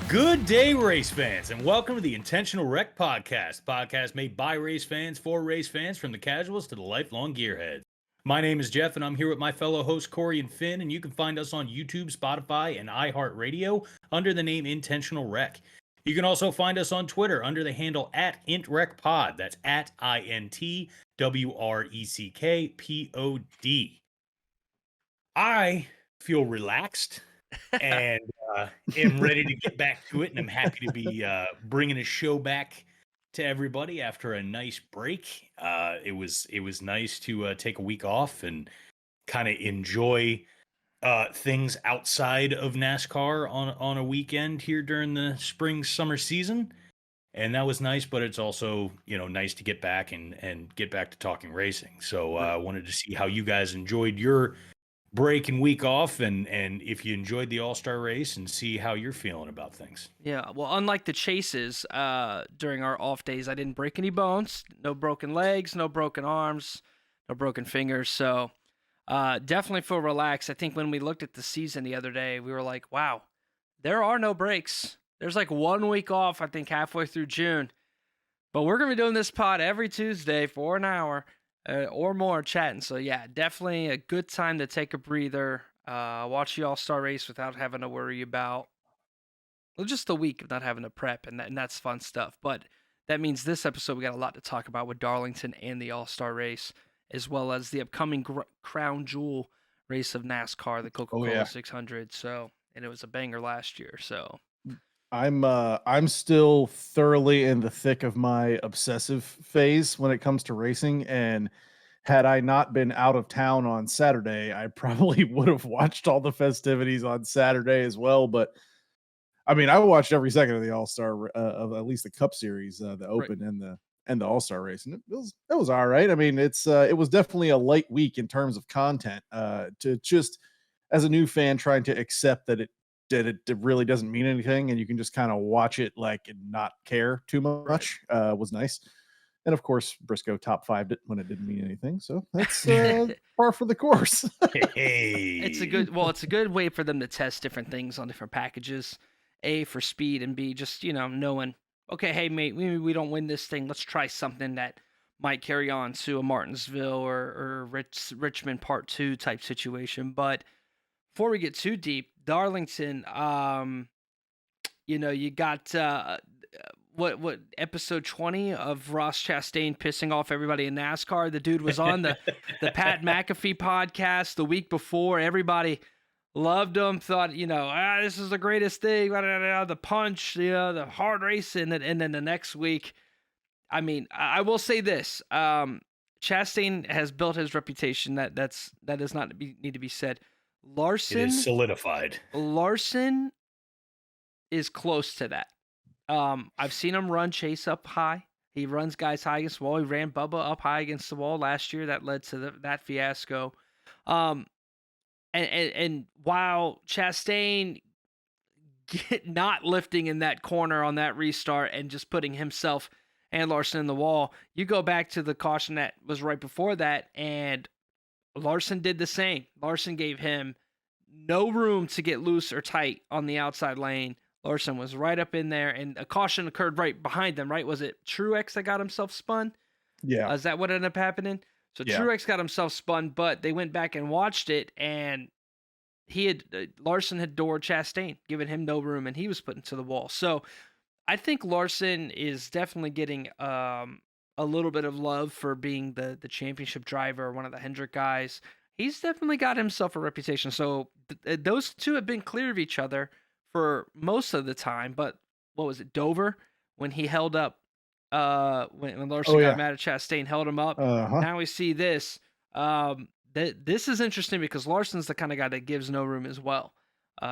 Good day, race fans, and welcome to the Intentional Wreck podcast made by race fans for race fans, from the casuals to the lifelong gearheads. My name is Jeff, and I'm here with my fellow hosts Corey and Finn, and you can find us on YouTube, Spotify, and iHeartRadio under the name Intentional Wreck. You can also find us on Twitter under the handle at intwreckpod. That's at INTWRECKPOD. I feel relaxed and am ready to get back to it, and I'm happy to be bringing a show back to everybody after a nice break. It was nice to take a week off and kind of enjoy things outside of NASCAR on a weekend here during the spring summer season, and that was nice. But it's also nice to get back and get back to talking racing. So I wanted to see how you guys enjoyed your break and week off, and if you enjoyed the All-Star race, and see how you're feeling about things. Yeah, well, unlike the chases, during our off days, I didn't break any bones, no broken legs, no broken arms, no broken fingers. So definitely feel relaxed. I think when we looked at the season the other day, we were like, wow, there are no breaks. There's like 1 week off, I think, halfway through June. But we're going to be doing this pod every Tuesday for an hour or more chatting. So, yeah, definitely a good time to take a breather, watch the All-Star race without having to worry about just a week of not having to prep, and that's fun stuff. But that means this episode we got a lot to talk about with Darlington and the All-Star race, as well as the upcoming crown jewel race of NASCAR, the Coca-Cola 600. So, and it was a banger last year. So I'm still thoroughly in the thick of my obsessive phase when it comes to racing, and had I not been out of town on Saturday, I probably would have watched all the festivities on Saturday as well. But I mean, I watched every second of the All-Star of at least the Cup Series, the Open and the All-Star race, and it was all right. I mean, it was definitely a light week in terms of content. To just as a new fan trying to accept that it really doesn't mean anything, and you can just kind of watch it like and not care too much, was nice. And of course, Briscoe top fived it when it didn't mean anything. So that's par for the course. Hey, it's a good way for them to test different things on different packages. A, for speed, and B, just, knowing, okay, hey, mate, maybe we don't win this thing. Let's try something that might carry on to a Martinsville or Richmond Part 2 type situation. But before we get too deep, Darlington, you got what episode 20 of Ross Chastain pissing off everybody in NASCAR. The dude was on the Pat McAfee podcast the week before. Everybody loved him, thought, this is the greatest thing, the punch, the hard racing. And then the next week, I mean, I will say this, Chastain has built his reputation. That does not need to be said. Larson, it is solidified. Larson is close to that. I've seen him run Chase up high. He runs guys high against the wall. He ran Bubba up high against the wall last year. That led to that fiasco. And while Chastain not lifting in that corner on that restart and just putting himself and Larson in the wall, you go back to the caution that was right before that, and Larson did the same. Larson gave him no room to get loose or tight on the outside lane. Larson was right up in there, and a caution occurred right behind them, right? Was it Truex that got himself spun? Yeah. Is that what ended up happening? So yeah. Truex got himself spun, but they went back and watched it, and Larson had doored Chastain, giving him no room, and he was put into the wall. So I think Larson is definitely getting a little bit of love for being the championship driver, one of the Hendrick guys. He's definitely got himself a reputation. So those two have been clear of each other for most of the time. But what was it, Dover, when he held up, when Larson got mad at Chastain, held him up. Now we see this. This is interesting because Larson's the kind of guy that gives no room as well.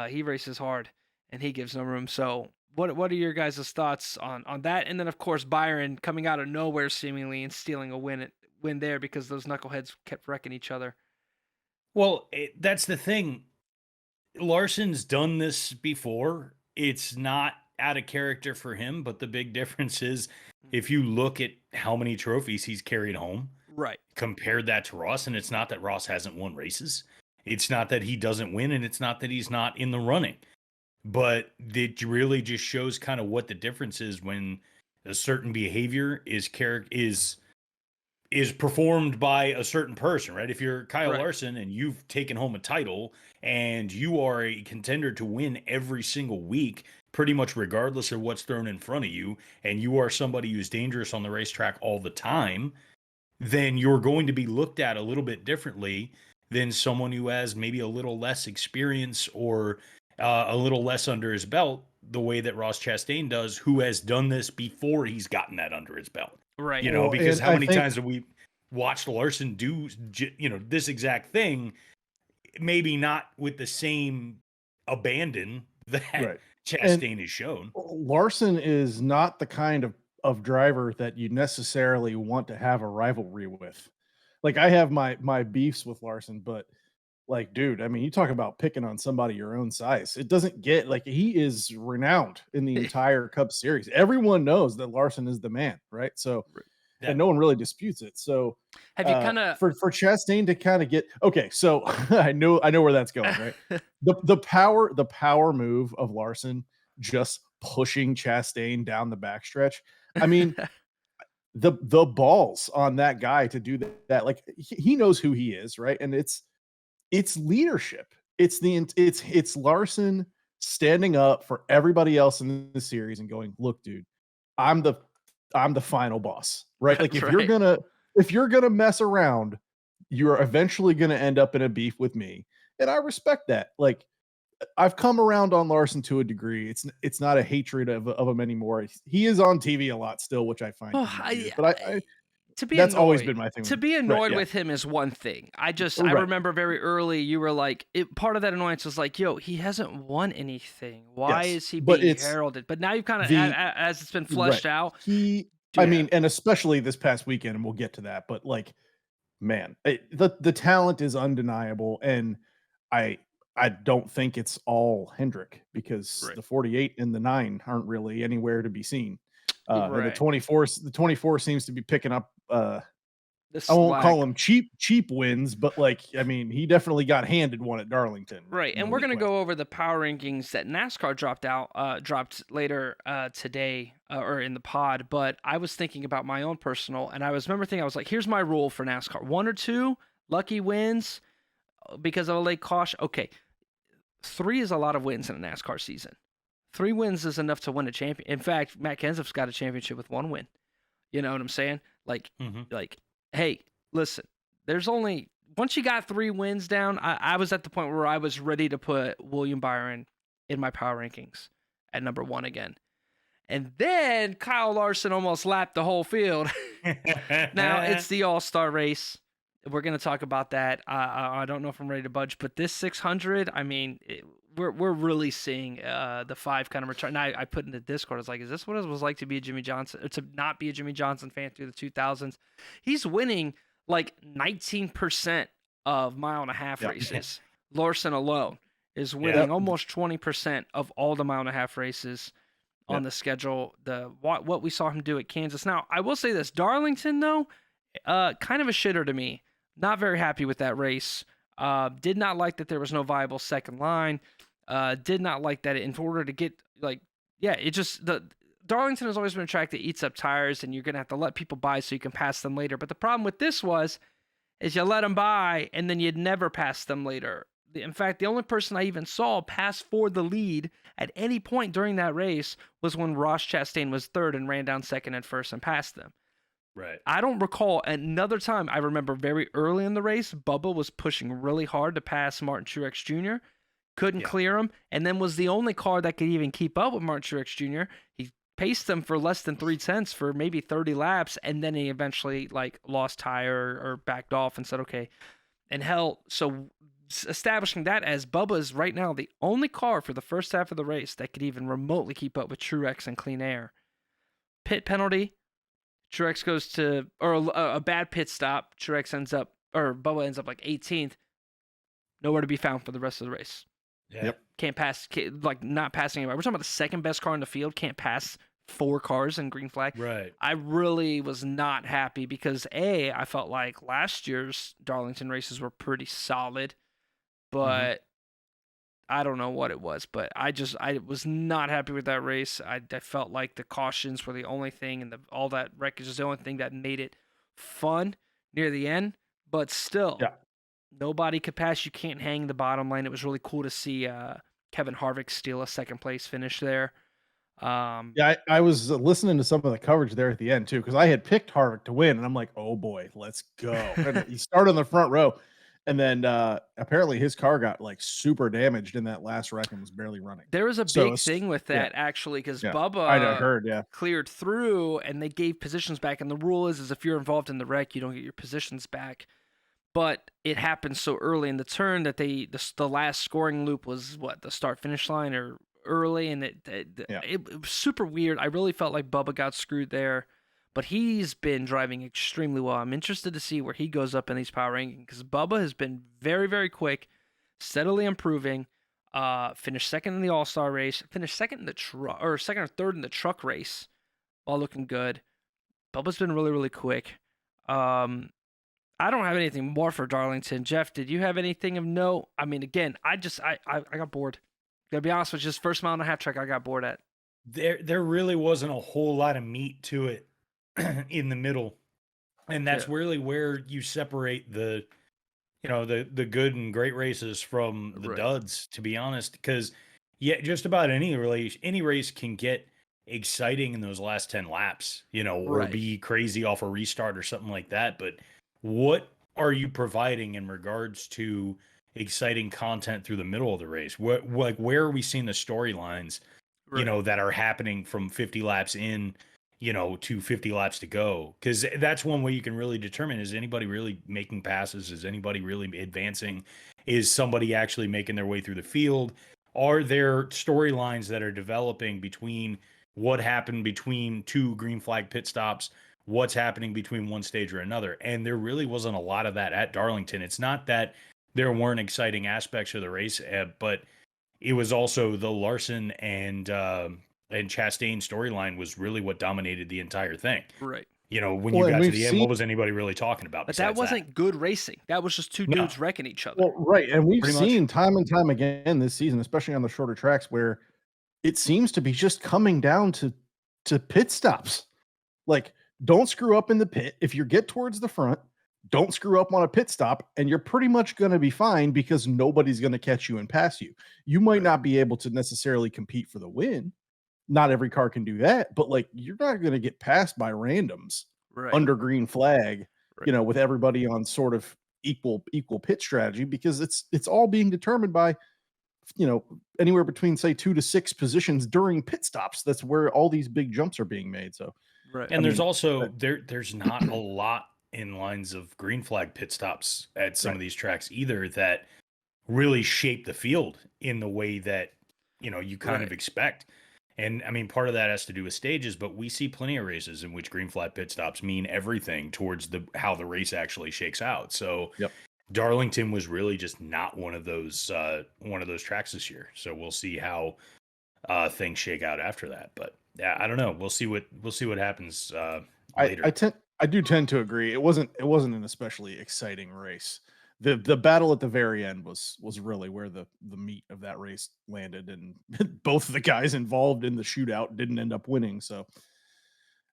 He races hard and he gives no room. So what are your guys' thoughts on that? And then of course Byron coming out of nowhere seemingly and stealing a win there because those knuckleheads kept wrecking each other. Well, that's the thing. Larson's done this before. It's not out of character for him, but the big difference is if you look at how many trophies he's carried home, right? Compared that to Ross, and it's not that Ross hasn't won races. It's not that he doesn't win, and it's not that he's not in the running. but it really just shows kind of what the difference is when a certain behavior is performed by a certain person, right? If you're Kyle Right. Larson and you've taken home a title and you are a contender to win every single week, pretty much regardless of what's thrown in front of you, and you are somebody who's dangerous on the racetrack all the time, then you're going to be looked at a little bit differently than someone who has maybe a little less experience or a little less under his belt, the way that Ross Chastain does, who has done this before he's gotten that under his belt. Right. You know, Well, because and how I many think times have we watched Larson do, this exact thing, maybe not with the same abandon that right. And Chastain has shown. Larson is not the kind of driver that you necessarily want to have a rivalry with. Like I have my beefs with Larson, but like, dude, I mean, you talk about picking on somebody your own size. It doesn't get like he is renowned in the entire Cup Series. Everyone knows that Larson is the man, right? So, and That no one really disputes it. So, Have you kind of for Chastain to kind of get okay, so I know where that's going, right? The power move of Larson just pushing Chastain down the backstretch. I mean, the balls on that guy to do that, like he knows who he is, right? And it's leadership. It's Larson standing up for everybody else in the series and going, "Look, dude, I'm the I'm the final boss." Right? Like That's right. if you're gonna mess around, you're eventually gonna end up in a beef with me. And I respect that. Like I've come around on Larson to a degree. It's not a hatred of him anymore. He is on TV a lot still, which I find Oh, to be weird. I, But I to be that's always annoyed been my thing to with be right, annoyed yeah. with him is one thing. I Right. remember very early you were like part of that annoyance was like, yo, he hasn't won anything, why Yes. is he But being it's heralded? But now you've kind of the as it's been right. fleshed out. I Yeah. mean, and especially this past weekend, and we'll get to that, but like, man, the talent is undeniable, and I I don't think it's all Hendrick because Right. the 48 and the 9 aren't really anywhere to be seen. And the Right. 24 seems to be picking up The I won't call slack. them cheap wins, but like I mean, he definitely got handed one at Darlington, like Right, and no we're gonna question. go over the power rankings that NASCAR dropped later today or in the pod. But I was thinking about my own personal, and I was like, here's my rule for NASCAR: one or two lucky wins because of a late caution. Okay, three is a lot of wins in a NASCAR season. 3 wins is enough to win a champion. In fact, Matt Kenseth's got a championship with 1 win. You know what I'm saying? Like, Mhm. like, hey, listen, there's only once you got 3 wins down, I was at the point where I was ready to put William Byron in my power rankings at number 1 again. And then Kyle Larson almost lapped the whole field. Now it's the All-Star race. We're going to talk about that. I don't know if I'm ready to budge, but this 600, I mean, we're really seeing the 5 kind of return. And I put in the Discord, I was like, is this what it was like to be a Jimmy Johnson, or to not be a Jimmy Johnson fan through the 2000s? He's winning like 19% of mile-and-a-half Yeah. races. Larson alone is winning Yep. almost 20% of all the mile-and-a-half races on Yep. the schedule. What we saw him do at Kansas. Now, I will say this: Darlington, though, kind of a shitter to me. Not very happy with that race. Did not like that there was no viable second line. Did not like that in order to get it just the Darlington has always been a track that eats up tires, and you're gonna have to let people by so you can pass them later. But the problem with this is you let them by, and then you'd never pass them later. In fact, the only person I even saw pass for the lead at any point during that race was when Ross Chastain was third and ran down second and first and passed them. Right. I don't recall another time. I remember very early in the race, Bubba was pushing really hard to pass Martin Truex Jr., couldn't Yeah. clear him, and then was the only car that could even keep up with Martin Truex Jr. He paced them for less than 3/10 for maybe 30 laps, and then he eventually lost tire or backed off and said, okay. And hell, so establishing that as Bubba is right now the only car for the first half of the race that could even remotely keep up with Truex and clean air. Pit penalty, Truex goes to, or a bad pit stop. Bubba ends up like 18th. Nowhere to be found for the rest of the race. Yeah. Yep. Can't pass, not passing anybody. We're talking about the second best car in the field. Can't pass 4 cars in green flag. Right. I really was not happy because I felt like last year's Darlington races were pretty solid, but I don't know what it was, but I was not happy with that race. I felt like the cautions were the only thing, and all that wreckage is the only thing that made it fun near the end. But still, Yeah. nobody could pass. You can't hang the bottom line. It was really cool to see Kevin Harvick steal a second place finish there. Yeah, I was listening to some of the coverage there at the end too, because I had picked Harvick to win, and I'm like, "Oh boy, let's go!" And he started in the front row, and then apparently his car got like super damaged in that last wreck and was barely running. There was a So big thing with yeah, that actually, because yeah, I Bubba heard, yeah, cleared through and they gave positions back. And the rule is if you're involved in the wreck, you don't get your positions back. But it happened so early in the turn that the last scoring loop was what, the start finish line or early, and yeah. it was super weird. I really felt like Bubba got screwed there, but he's been driving extremely well. I'm interested to see where he goes up in these power rankings because Bubba has been very, very quick, steadily improving. Finished second in the All Star race, finished second in the truck, or second or third in the truck race, all looking good. Bubba's been really, really quick. Um, I don't have anything more for Darlington. Jeff, did you have anything of note? I mean, again, I got bored. Gotta be honest with you, just first mile and a half track, I got bored at. There really wasn't a whole lot of meat to it in the middle, and that's Yeah. really where you separate the the good and great races from the Right. duds. To be honest, because yeah, just about any race can get exciting in those last 10 laps, or Right. be crazy off a restart or something like that. But what are you providing in regards to exciting content through the middle of the race? Where are we seeing the storylines, Right. that are happening from 50 laps in, to 50 laps to go? Because that's one way you can really determine, is anybody really making passes? Is anybody really advancing? Is somebody actually making their way through the field? Are there storylines that are developing between what happened between two green flag pit stops, what's happening between one stage or another? And there really wasn't a lot of that at Darlington. It's not that there weren't exciting aspects of the race, but it was also the Larson and Chastain storyline was really what dominated the entire thing. Right. When you Well, and got to we've the end, seen what was anybody really talking about But that besides that? wasn't good racing. That was just two No, dudes wrecking each other. well, right, and we've pretty much. seen time and time again this season, especially on the shorter tracks, where it seems to be just coming down to pit stops. Like, don't screw up in the pit. If you get towards the front, don't screw up on a pit stop, and you're pretty much going to be fine because nobody's going to catch you and pass you. You might Right. not be able to necessarily compete for the win. Not every car can do that, but like you're not going to get passed by randoms Right. under green flag, Right. with everybody on sort of equal pit strategy because it's all being determined by anywhere between say 2 to 6 positions during pit stops. That's where all these big jumps are being made. So Right. I And there's mean, also that, there's not a lot in lines of green flag pit stops at some right. of these tracks either that really shape the field in the way that you kind of Right. expect. And I mean, part of that has to do with stages, but we see plenty of races in which green flag pit stops mean everything towards the how the race actually shakes out. So Yep. Darlington was really just not one of those tracks this year. So we'll see how things shake out after that. But yeah, I don't know. We'll see what happens later. I do tend to agree. It wasn't an especially exciting race. The battle at the very end was really where the meat of that race landed, and both of the guys involved in the shootout didn't end up winning. So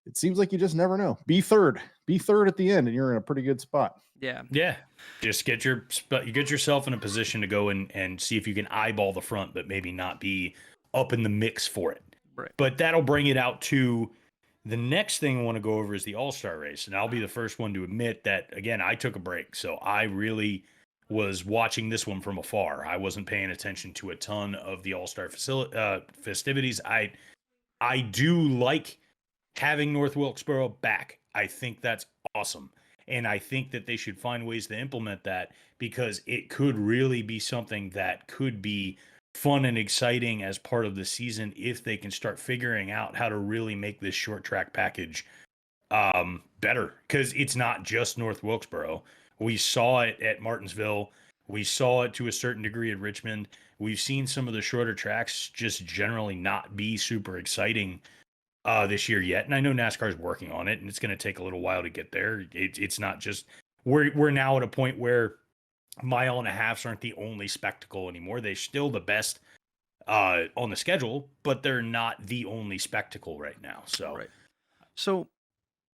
it seems like you just never know. Be third at the end, and you're in a pretty good spot. Yeah. Yeah, just you get yourself in a position to go and see if you can eyeball the front, but maybe not be up in the mix for it. Right. But that'll bring it out to the next thing I want to go over is the All-Star race. And I'll be the first one to admit that, again, I took a break. So I really was watching this one from afar. I wasn't paying attention to a ton of the All-Star festivities. I do like having North Wilkesboro back. I think that's awesome. And I think that they should find ways to implement that because it could really be something that could be fun and exciting as part of the season if they can start figuring out how to really make this short track package better. Because it's not just North Wilkesboro. We saw it at Martinsville. We saw it to a certain degree at Richmond. We've seen some of the shorter tracks just generally not be super exciting this year yet, and I know NASCAR is working on it, and it's going to take a little while to get there. It's not just we're now at a point where mile and a halves aren't the only spectacle anymore. They're still the best on the schedule, but they're not the only spectacle right now. So, Right. So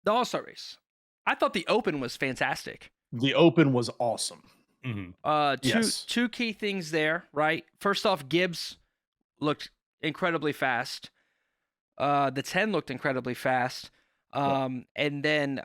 the All-Star race, I thought the Open was fantastic. The Open was awesome. mhm. Two key things there, right? First off, Gibbs looked incredibly fast. The 10 looked incredibly fast. And then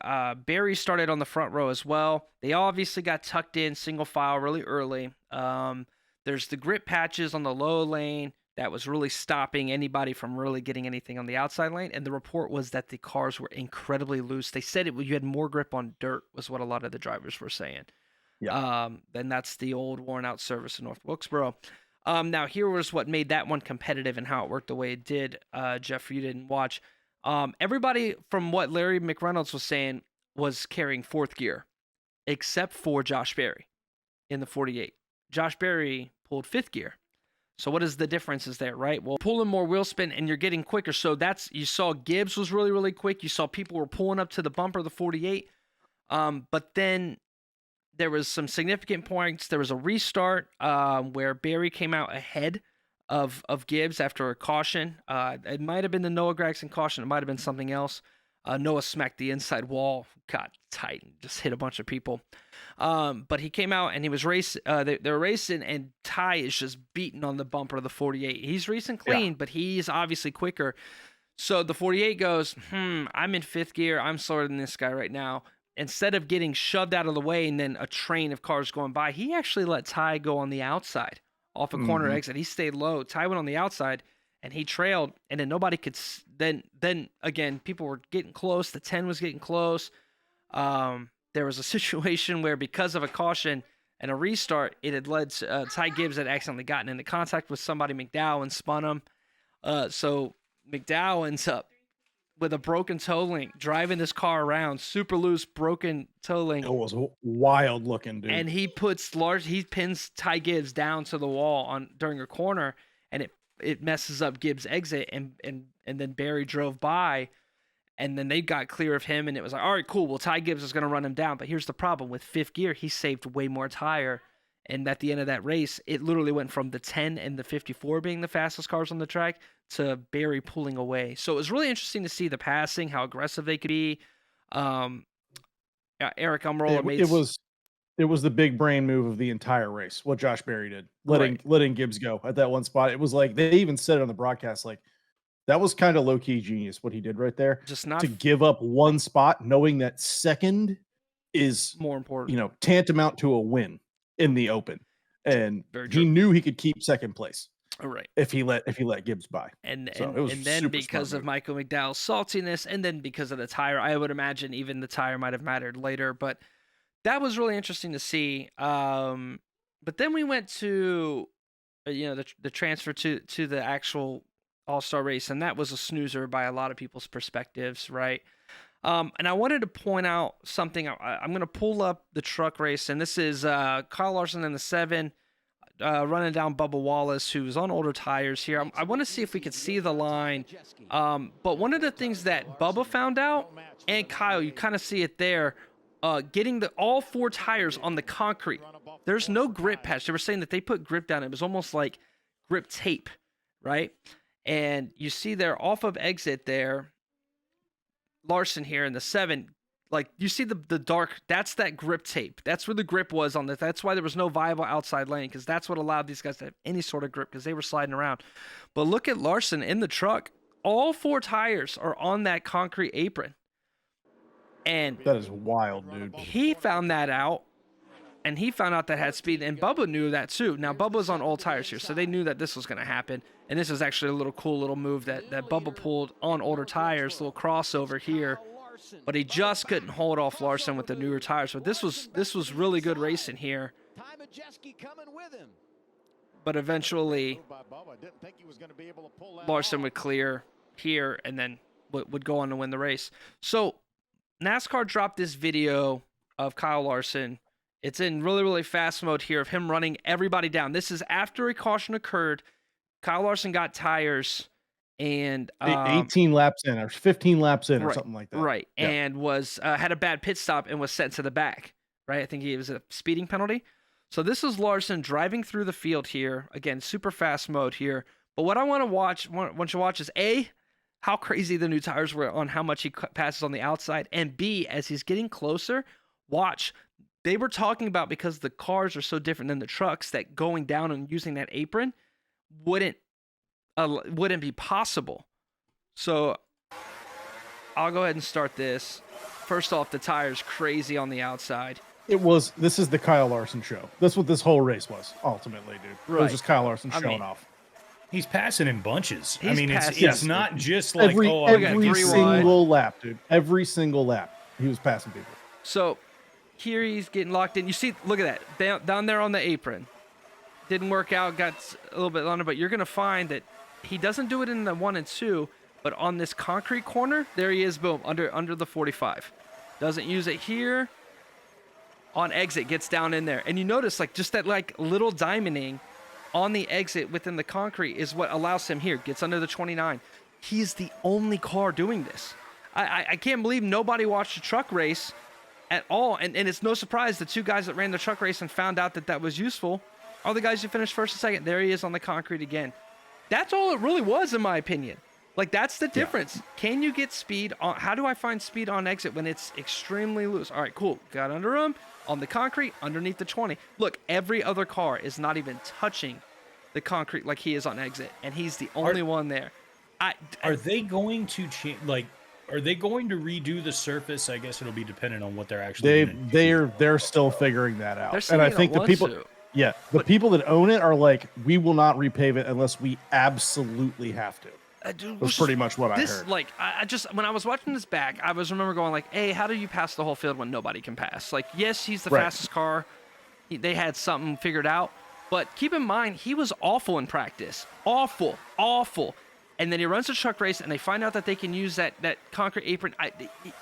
Barry started on the front row as well. They obviously got tucked in single file really early. There's the grip patches on the low lane that was really stopping anybody from really getting anything on the outside lane. And the report was that the cars were incredibly loose. They said you had more grip on dirt, was what a lot of the drivers were saying. Then that's the old worn out service in North Wilkesboro. Now here was what made that one competitive and how it worked the way it did. Jeff, you didn't watch. Everybody, from what Larry McReynolds was saying, was carrying fourth gear, except for Josh Berry in the 48. Josh Berry pulled fifth gear. So what is the differences there, right? Well, pulling more wheel spin and you're getting quicker. So you saw Gibbs was really, really quick. You saw people were pulling up to the bumper of the 48. But then there was some significant points. There was a restart where Barry came out ahead of Gibbs after a caution. It might have been the Noah Gragson caution. It might have been something else. Noah smacked the inside wall, got tight, and just hit a bunch of people. But he came out and he was racing. They were racing, and Ty is just beating on the bumper of the 48. He's racing clean, but he's obviously quicker. So the 48 goes, I'm in fifth gear. I'm slower than this guy right now. Instead of getting shoved out of the way and then a train of cars going by, he actually let Ty go on the outside off a corner exit. He stayed low. Ty went on the outside and he trailed, and then nobody could. Then again, people were getting close. The 10 was getting close. There was a situation where, because of a caution and a restart, it had led to Ty Gibbs had accidentally gotten into contact with somebody, McDowell, and spun him. So McDowell ends up with a broken toe link, driving this car around, super loose, broken toe link. It was wild looking, dude. And he pins Ty Gibbs down to the wall during a corner, and it messes up Gibbs' exit, and then Barry drove by, and then they got clear of him, and it was like, all right, cool. Well, Ty Gibbs is going to run him down, but here's the problem with fifth gear: he saved way more tire. And at the end of that race, it literally went from the 10 and the 54 being the fastest cars on the track to Barry pulling away. So it was really interesting to see the passing, how aggressive they could be. Eric Almirola made it was the big brain move of the entire race. What Josh Berry did, letting Gibbs go at that one spot. It was like they even said it on the broadcast, like that was kind of low key genius what he did right there. Just not to give up one spot, knowing that second is more important, tantamount to a win in the Open, and he knew he could keep second place. Right. If he let Gibbs by. And then because of Michael McDowell's saltiness, and then because of the tire, I would imagine even the tire might have mattered later, but that was really interesting to see. But then we went to the transfer to the actual All-Star race, and that was a snoozer by a lot of people's perspectives, right? And I wanted to point out something. I'm going to pull up the truck race, and this is Kyle Larson in the 7, running down Bubba Wallace, who's on older tires here. I want to see if we could see the line. But one of the things that Bubba found out, and Kyle, you kind of see it there, getting all 4 tires on the concrete. There's no grip patch. They were saying that they put grip down. It was almost like grip tape, right? And you see there off of exit there, Larson here in the 7, like you see the dark, that's that grip tape. That's where the grip was on this. That's why there was no viable outside lane, because that's what allowed these guys to have any sort of grip, because they were sliding around. But look at Larson in the truck. All 4 tires are on that concrete apron. And that is wild, dude. He found that out, and he found out that had speed, and Bubba knew that too. Now, Bubba's on old tires here, so they knew that this was going to happen. And this is actually a little cool little move that Bubba pulled on older tires, little crossover here. But he just couldn't hold off Larson with the newer tires. But this was really good racing here. But eventually, Larson would clear here and then would go on to win the race. So NASCAR dropped this video of Kyle Larson. It's in really, really fast mode here of him running everybody down. This is after a caution occurred. Kyle Larson got tires and 18 laps in or 15 laps in or something like that. Right. Yeah. And was had a bad pit stop and was sent to the back. Right. I think he was a speeding penalty. So this is Larson driving through the field here. Again, super fast mode here. But what I want you to watch is A, how crazy the new tires were on how much he passes on the outside. And B, as he's getting closer, watch. They were talking about, because the cars are so different than the trucks, that going down and using that apron wouldn't be possible. So I'll go ahead and start this. First off, the tire's crazy on the outside. This is the Kyle Larson show. That's what this whole race was, ultimately, dude. Right. It was just Kyle Larson showing off. He's passing in bunches. He's it's not just like, every single lap, dude. Every single lap, he was passing people. So here he's getting locked in. You see, look at that. Down there on the apron. Didn't work out, got a little bit longer, but you're going to find that he doesn't do it in the 1 and 2, but on this concrete corner, there he is, boom, under the 45. Doesn't use it here. On exit, gets down in there. And you notice, like, just that, like, little diamonding on the exit within the concrete is what allows him here. Gets under the 29. He's the only car doing this. I can't believe nobody watched a truck race at all. And it's no surprise the two guys that ran the truck race and found out that was useful are the guys who finished first and second. There he is on the concrete again. That's all it really was, in my opinion. Like, that's the difference. Yeah. Can you get speed on? How do I find speed on exit when it's extremely loose? All right, cool. Got under him on the concrete, underneath the 20. Look, every other car is not even touching the concrete like he is on exit, and he's the only one there. Are they going to change? Like, are they going to redo the surface? I guess it'll be dependent on what they're actually. They're still figuring that out, and I think the people. Yeah, people that own it are like, we will not repave it unless we absolutely have to. That's pretty much what I heard. Like, I just, when I was watching this back, I remember going like, hey, how do you pass the whole field when nobody can pass? Like, yes, he's the fastest car. They had something figured out. But keep in mind, he was awful in practice. Awful. And then he runs a truck race, and they find out that they can use that concrete apron.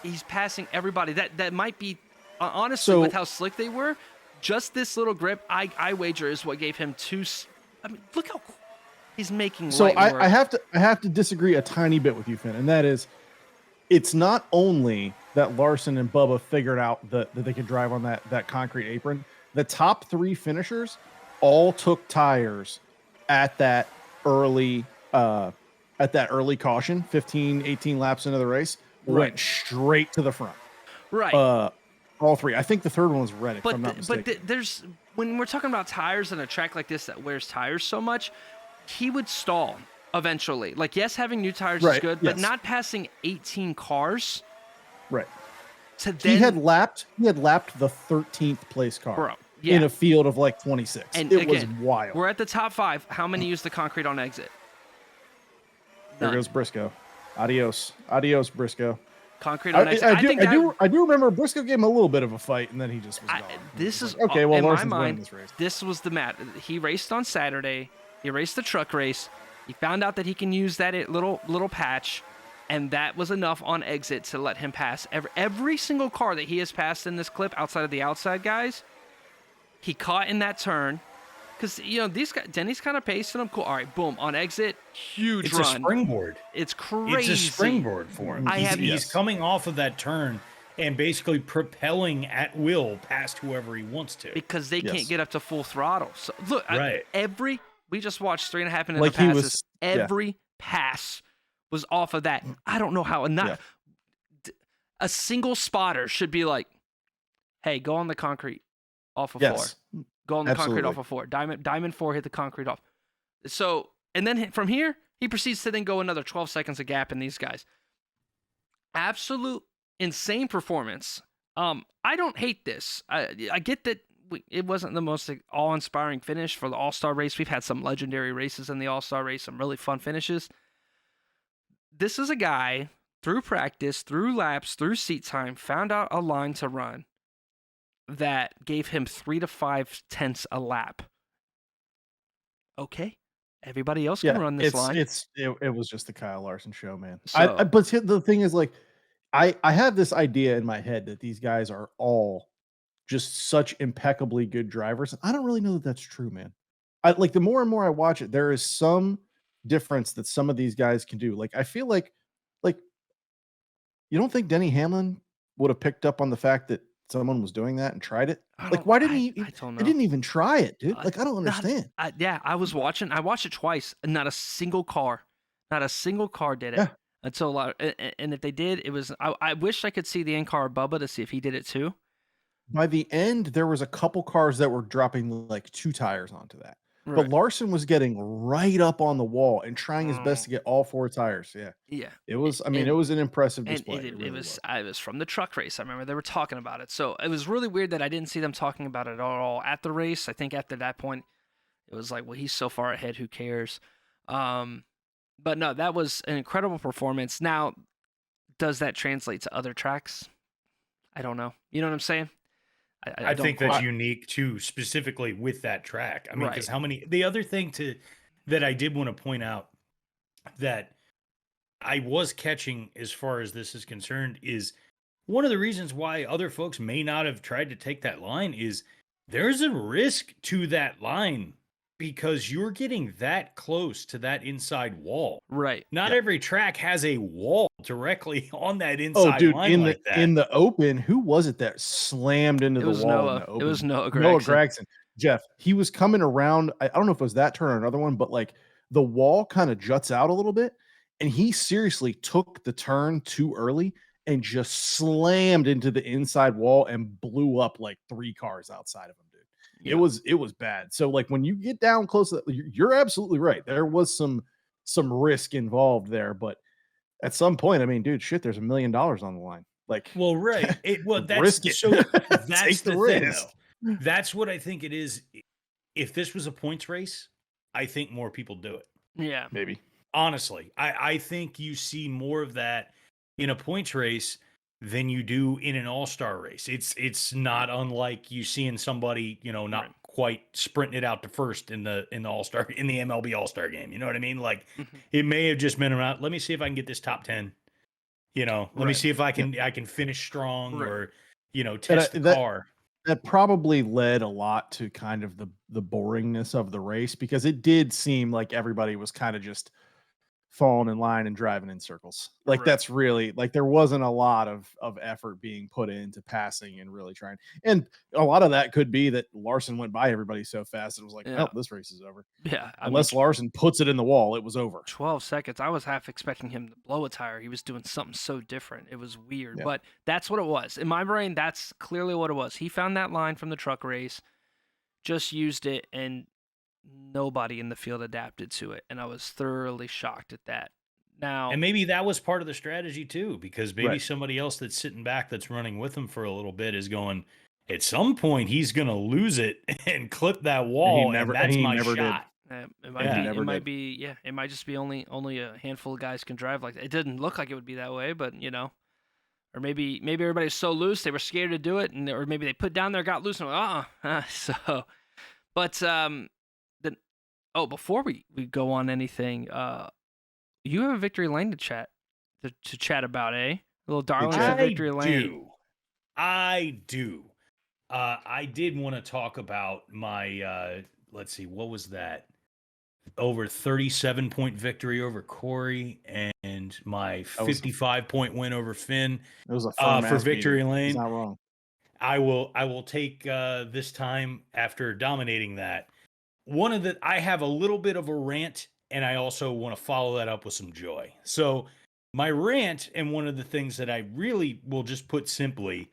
He's passing everybody. That might be, honestly, with how slick they were, just this little grip, I wager, is what gave him I mean, look how he's making. So I have to disagree a tiny bit with you, Finn, and that is, it's not only that Larson and Bubba figured out that they could drive on that concrete apron. The top 3 finishers all took tires at that early caution, 15, 18 laps into the race, went straight to the front. Right. All 3. I think the third one was Reddick, if I'm not mistaken. But there's, when we're talking about tires and a track like this that wears tires so much, he would stall eventually. Like, yes, having new tires is good, but not passing 18 cars. Right. He had lapped the 13th place car in a field of like 26. And it was wild. We're at the top 5. How many use the concrete on exit? There goes Briscoe. Adios, Briscoe. Concrete on exit. I do remember Briscoe gave him a little bit of a fight, and then he just was gone. This is okay. Well, in Larson's my mind, winning this race. This was the mat. He raced on Saturday. He raced the truck race. He found out that he can use that little patch, and that was enough on exit to let him pass every single car that he has passed in this clip outside of the outside guys. He caught in that turn. Because, these guys, Denny's kind of pacing them. Cool. All right, boom. On exit, huge run. It's a springboard. It's crazy. It's a springboard for him. He's coming off of that turn and basically propelling at will past whoever he wants to. Because they can't get up to full throttle. So, look, we just watched 3.5 minutes of passes. Every pass was off of that. I don't know how. A single spotter should be like, hey, go on the concrete off of 4. Go on the concrete off of 4. Diamond 4, hit the concrete off. So, and then from here, he proceeds to then go another 12 seconds of gap in these guys. Absolute insane performance. I don't hate this. I get that it wasn't the most awe-inspiring finish for the All-Star race. We've had some legendary races in the All-Star race, some really fun finishes. This is a guy, through practice, through laps, through seat time, found out a line to run that gave him 3 to 5 tenths a lap. Okay, everybody else can run this line. It was just the Kyle Larson show, man. So, but the thing is, like, I have this idea in my head that these guys are all just such impeccably good drivers. I don't really know that that's true, man. The more and more I watch it, there is some difference that some of these guys can do. Like, I feel like you don't think Denny Hamlin would have picked up on the fact that someone was doing that and tried it? I Like, don't why didn't I he I don't they know. didn't even try it, dude. Uh, Like, I don't not understand. yeah, I watched it twice, and not a single car did it Yeah. until a lot and if they did, it was I wish I could see the in-car Bubba to see if he did it too. By the end, there was a couple cars that were dropping, like, 2 tires onto that. But Right. Larson was getting right up on the wall and trying his best Mm, to get all 4 tires, yeah. yeah, It was I mean, it and was an impressive and display, it it really was was. I was from the truck race. I remember they were talking about it, so it was really weird that I didn't see them talking about it at all at the race. I think after that point, it was like, well, he's so far ahead, who cares? Um, but no, that was an incredible performance. Now, does that translate to other tracks? I don't know. You know what I'm saying? I I don't think that's quite. unique too, specifically with that track. I mean, because Right. how many the other thing to that I did want to point out that I was catching as far as this is concerned is one of the reasons why other folks may not have tried to take that line is there's a risk to that line because you're getting that close to that inside wall. Right. Not Yeah. every track has a wall directly on that Oh, inside dude, line like that. in the open, who was it that slammed into It the was wall in Noah. the It was open? Noah Noah Gregson. Gragson. Jeff, he was coming around, I don't know if it was that turn or another one, but, like, the wall kinda juts out a little bit, and he seriously took the turn too early and just slammed into the inside wall and blew up, like, 3 cars outside of him, dude. Yeah. It was bad. So, like, when you get down close to that, you're absolutely right. There was some risk involved there, but at some point, I mean, dude, shit, there's $1,000,000 on the line. Like, Well, right. That's risk it. so that's Take the the thing risk. though. That's what I think it is. If this was a points race, I think more people do it. Yeah. Maybe. Honestly, I think you see more of that in a points race than you do in an all-star race. It's not unlike you seeing somebody, not Right. quite sprinting it out to first in the all-star in the MLB all-star game. You know what I mean? Like Mhm. it may have just been around, let me see if I can get this top 10. Let me Right. see if I Yeah. can finish strong Right. or, And test the that car. that probably led a lot to kind of the boringness of the race because it did seem like everybody was kind of just falling in line and driving in circles. Like Right. that's really like there wasn't a lot of effort being put into passing and really trying. And a lot of that could be that Larson went by everybody so fast it was like, Yeah. well, this race is over. Yeah. I mean, Unless Larson puts it in the wall, it was over. 12 seconds. I was half expecting him to blow a tire. He was doing something so different. It was weird, Yeah. but that's what it was. In my brain, that's clearly what it was. He found that line from the truck race, just used it, and nobody in the field adapted to it. And I was thoroughly shocked at that. Now, And maybe that was part of the strategy too, because maybe Right. somebody else that's sitting back that's running with him for a little bit is going, at some point he's gonna lose it and clip that wall, and And that's he my never did. shot. it And might he Yeah. be, it never might did. be, yeah, it might just be only a handful of guys can drive like that. It didn't look like it would be that way, but or maybe everybody's so loose they were scared to do it, and or maybe they put down there, got loose, and went, so, but then before we go on anything, you have a victory lane to chat about, eh? Little Big darlings chat. of I victory lane. do. I do. I did want to talk about my let's see, what was that? Over 37-point victory over Corey and my That was 55-point win over Finn it was a firm for ass beating. victory He's lane. not wrong. I will take this time after dominating that. I have a little bit of a rant, and I also want to follow that up with some joy. So my rant, and one of the things that I really will just put simply,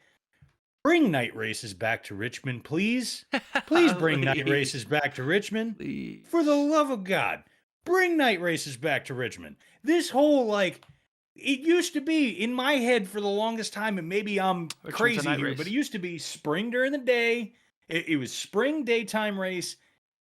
bring night races back to Richmond, please. Please bring night races back to Richmond. Please. For the love of God, bring night races back to Richmond. This whole, like, it used to be in my head for the longest time, and maybe I'm Richmond's a crazy night here, race. but it used to be spring during the day. It was spring daytime race,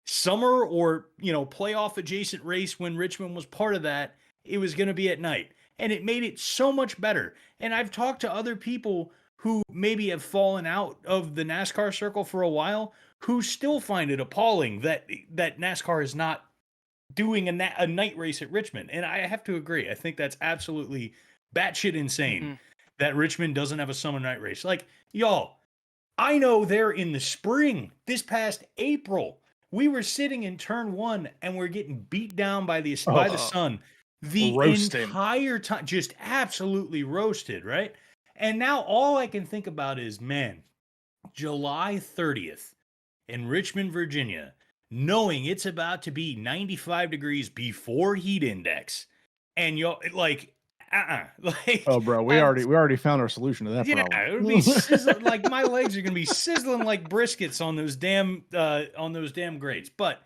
summer or, playoff adjacent race when Richmond was part of that. It was going to be at night, and it made it so much better. And I've talked to other people who maybe have fallen out of the NASCAR circle for a while who still find it appalling that NASCAR is not doing a night race at Richmond. And I have to agree. I think that's absolutely batshit insane Mhm. that Richmond doesn't have a summer night race. Like, y'all, I know they're in the spring. This past April, we were sitting in turn one and we're getting beat down by the Oh, sun the roasting. entire time, just absolutely roasted, right? And now all I can think about is, man, July 30th in Richmond, Virginia, knowing it's about to be 95 degrees before heat index, and you're like, Oh, like, bro, we have, already found our solution to that yeah, problem. it would be sizzling. Like my legs are gonna be sizzling like briskets on those damn grates. But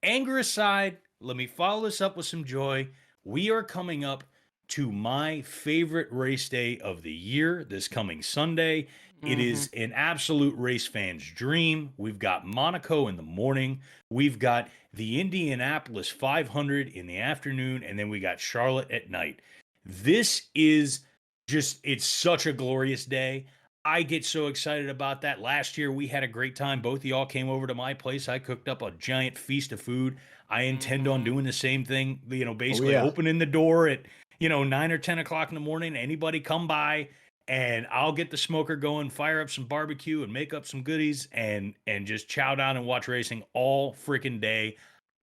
anger aside, let me follow this up with some joy. We are coming up to my favorite race day of the year this coming Sunday. It Mm-hmm. is an absolute race fan's dream. We've got Monaco in the morning. We've got the Indianapolis 500 in the afternoon. And then we got Charlotte at night. This is just, it's such a glorious day. I get so excited about that. Last year, we had a great time. Both of y'all came over to my place. I cooked up a giant feast of food. I intend on Mm-hmm. doing the same thing, Oh basically yeah. opening the door at, 9 or 10 o'clock in the morning. Anybody come by and I'll get the smoker going, fire up some barbecue and make up some goodies and just chow down and watch racing all freaking day.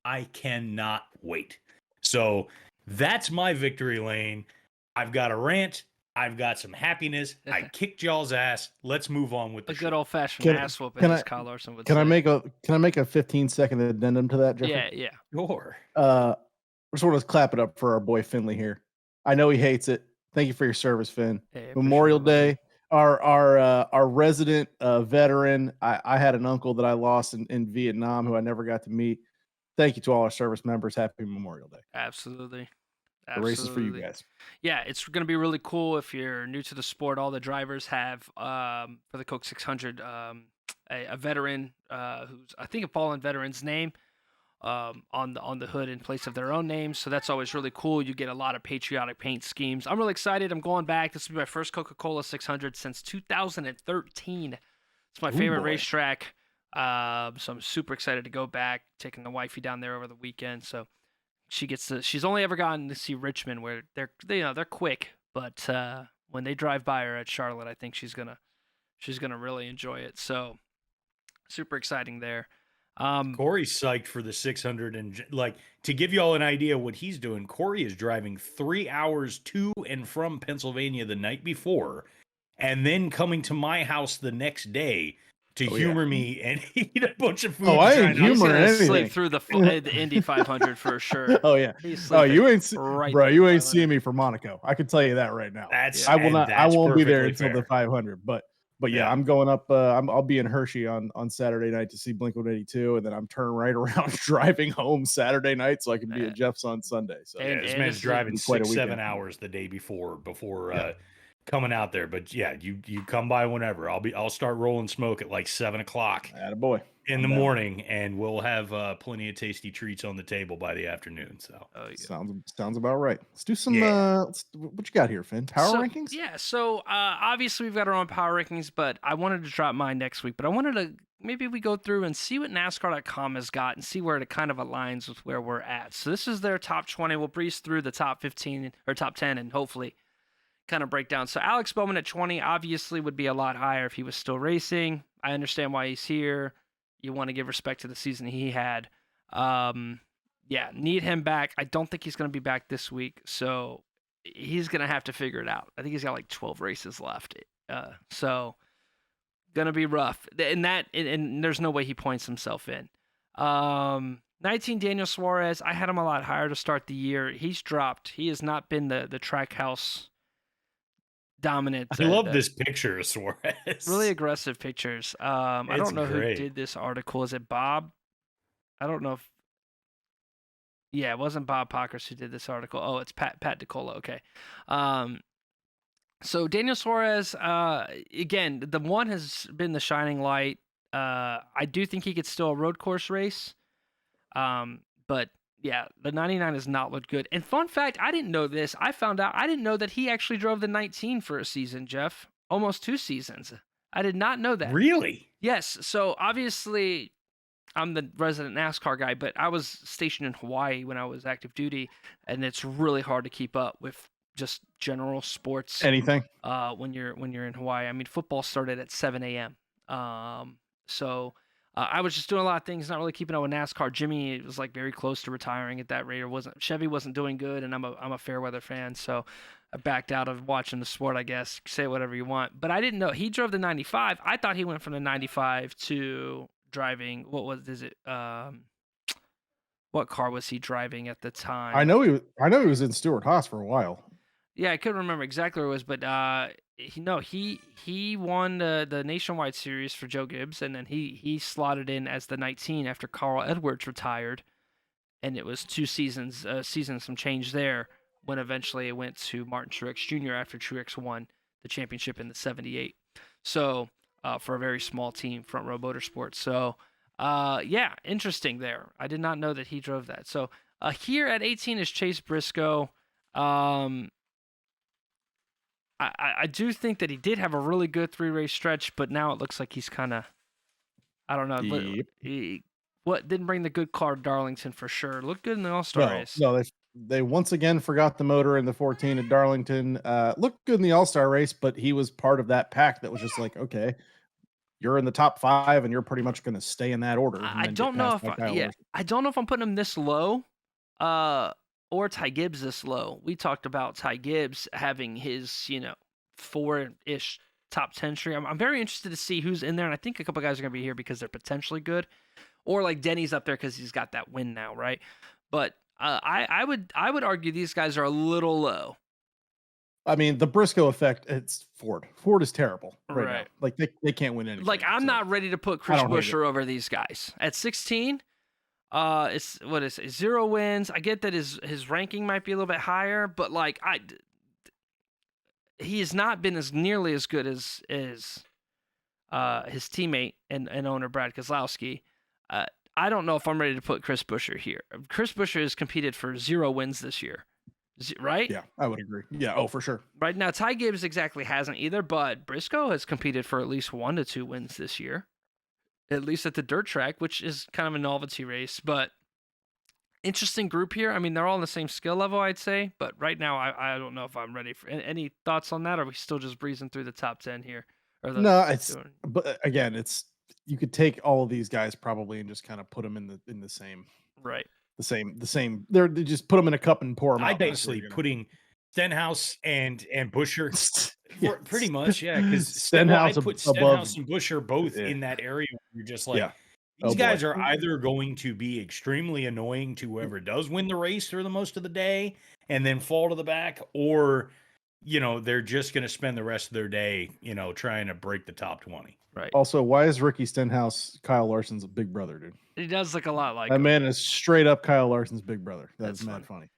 I cannot wait. So that's my victory lane. I've got a rant. I've got some happiness. I kicked y'all's ass. Let's move on with the A good show. old fashioned Can ass whooping, can as I Kyle Larson would can I say. make a 15-second addendum to that, Jeffrey? Yeah, yeah. Sure. Just want to clap it up for our boy Finley here. I know he hates it. Thank you for your service, Finn. Hey, I Memorial appreciate it, Day, our resident veteran. I had an uncle that I lost in Vietnam who I never got to meet. Thank you to all our service members. Happy Memorial Day. Absolutely. The race is for you Absolutely. guys. Yeah, it's going to be really cool if you're new to the sport. All the drivers have, for the Coke 600, a veteran who's, I think, a fallen veteran's name on the hood in place of their own names. So that's always really cool. You get a lot of patriotic paint schemes. I'm really excited. I'm going back. This will be my first Coca-Cola 600 since 2013. It's my favorite boy. racetrack. So I'm super excited to go back, taking the wifey down there over the weekend. So she's only ever gotten to see Richmond, where they're quick, but when they drive by her at Charlotte, I think she's gonna really enjoy it. So super exciting there. Corey's psyched for the 600. And to give y'all an idea what he's doing, Corey is driving 3 hours to and from Pennsylvania the night before and then coming to my house the next day to humor me and eat a bunch of food. Oh, I ain't He's humoring gonna anything. sleep through the Indy 500 for sure. Oh yeah. He's Oh, sleeping you ain't right bro. through You the ain't 500. seeing me for Monaco. I can tell you that right now. That's I will not. I that's won't be there perfectly until the fair. 500. But yeah, Yeah. I'm going up. I'll be in Hershey on Saturday night to see Blink-182, and then I'm turning right around driving home Saturday night so I can be at Jeff's on Sunday. So And- Yeah, this and man's this is driving quite a 6-7 weekend. hours the day before coming out there. But yeah, you come by whenever. I'll start rolling smoke at like 7 o'clock attaboy. in I'm the down. morning, and we'll have plenty of tasty treats on the table by the afternoon. So Oh, yeah. Sounds about right. Let's do some. Yeah. What you got here, Finn? Power rankings? Yeah, so obviously we've got our own power rankings, but I wanted to drop mine next week. But I wanted to maybe we go through and see what NASCAR.com has got and see where it kind of aligns with where we're at. So this is their top 20. We'll breeze through the top 15 or top 10 and hopefully kind of break down. So Alex Bowman at 20 obviously would be a lot higher if he was still racing. I understand why he's here. You want to give respect to the season he had. Yeah, need him back. I don't think he's going to be back this week, so he's going to have to figure it out. I think he's got like 12 races left. So going to be rough. And there's no way he points himself in. 19 Daniel Suarez, I had him a lot higher to start the year. He's dropped. He has not been the track house dominant. I love this picture of Suarez. Really aggressive pictures. I It's don't know great. who did this article. Is it Bob? I don't know if. Yeah, it wasn't Bob Pockers who did this article. Oh, it's Pat DiCola. Okay. So Daniel Suarez, again, the one has been the shining light. I do think he could still a road course race. But yeah, the 99 has not looked good. And fun fact, I didn't know this. I found out I didn't know that he actually drove the 19 for a season, Jeff. Almost 2 seasons. I did not know that. Really? Yes. So obviously, I'm the resident NASCAR guy, but I was stationed in Hawaii when I was active duty, and it's really hard to keep up with just general sports. Anything? When you're in Hawaii. I mean, football started at 7 a.m. So I was just doing a lot of things, not really keeping up with NASCAR. Jimmy was like very close to retiring at that rate. Chevy wasn't doing good, and I'm a fair weather fan, so I backed out of watching the sport. I guess say whatever you want, but I didn't know he drove the 95. I thought he went from the 95 to driving. What car was he driving at the time? I know he was in Stewart Haas for a while. Yeah, I couldn't remember exactly where it was, but he won the Nationwide Series for Joe Gibbs, and then he slotted in as the 19 after Carl Edwards retired, and it was 2 seasons, some change there when eventually it went to Martin Truex Jr. after Truex won the championship in the 78. So for a very small team, Front Row Motorsports. So yeah, interesting there. I did not know that he drove that. So here at 18 is Chase Briscoe. I do think that he did have a really good 3-race stretch, but now it looks like he's kind of, I don't know. Yep. What didn't bring the good car to Darlington for sure. Looked good in the All-Star race. No, they once again forgot the motor in the 14 at Darlington. Looked good in the All-Star race, but he was part of that pack that was just like, okay, you're in the top 5 and you're pretty much going to stay in that order. I don't know if I don't know if I'm putting him this low, or Ty Gibbs this low. We talked about Ty Gibbs having his 4-ish top 10 tree. I'm very interested to see who's in there, and I think a couple guys are going to be here because they're potentially good, or like Denny's up there because he's got that win now, right? But I would argue these guys are a little low. I mean, the Briscoe effect, it's Ford. Ford is terrible right now. Like they can't win anything. Like I'm not ready to put Chris Buescher over these guys. At 16, it's 0 wins. I get that his ranking might be a little bit higher, but like he has not been as nearly as good as his teammate and owner Brad Keselowski. I don't know if I'm ready to put Chris Buescher here. Chris Buescher has competed for 0 wins this year. Right? Yeah, I would agree. Yeah, oh, for sure. Right now, Ty Gibbs exactly hasn't either, but Briscoe has competed for at least 1 to 2 wins this year, at least at the dirt track, which is kind of a novelty race. But interesting group here. I mean, they're all on the same skill level, I'd say. But right now, I don't know if I'm ready for any thoughts on that. Or are we still just breezing through the top 10 here? But again, you could take all of these guys probably and just kind of put them in the same. Right. The same. They just put them in a cup and pour them out. I basically putting Stenhouse and Buescher pretty much, yeah, because Stenhouse, put Stenhouse and Buescher both in that area. You're just like, these guys are either going to be extremely annoying to whoever does win the race for the most of the day and then fall to the back, or they're just going to spend the rest of their day, trying to break the top 20. Right. Also, why is Ricky Stenhouse Kyle Larson's big brother, dude? He does look a lot like that man is straight up Kyle Larson's big brother. That's mad funny.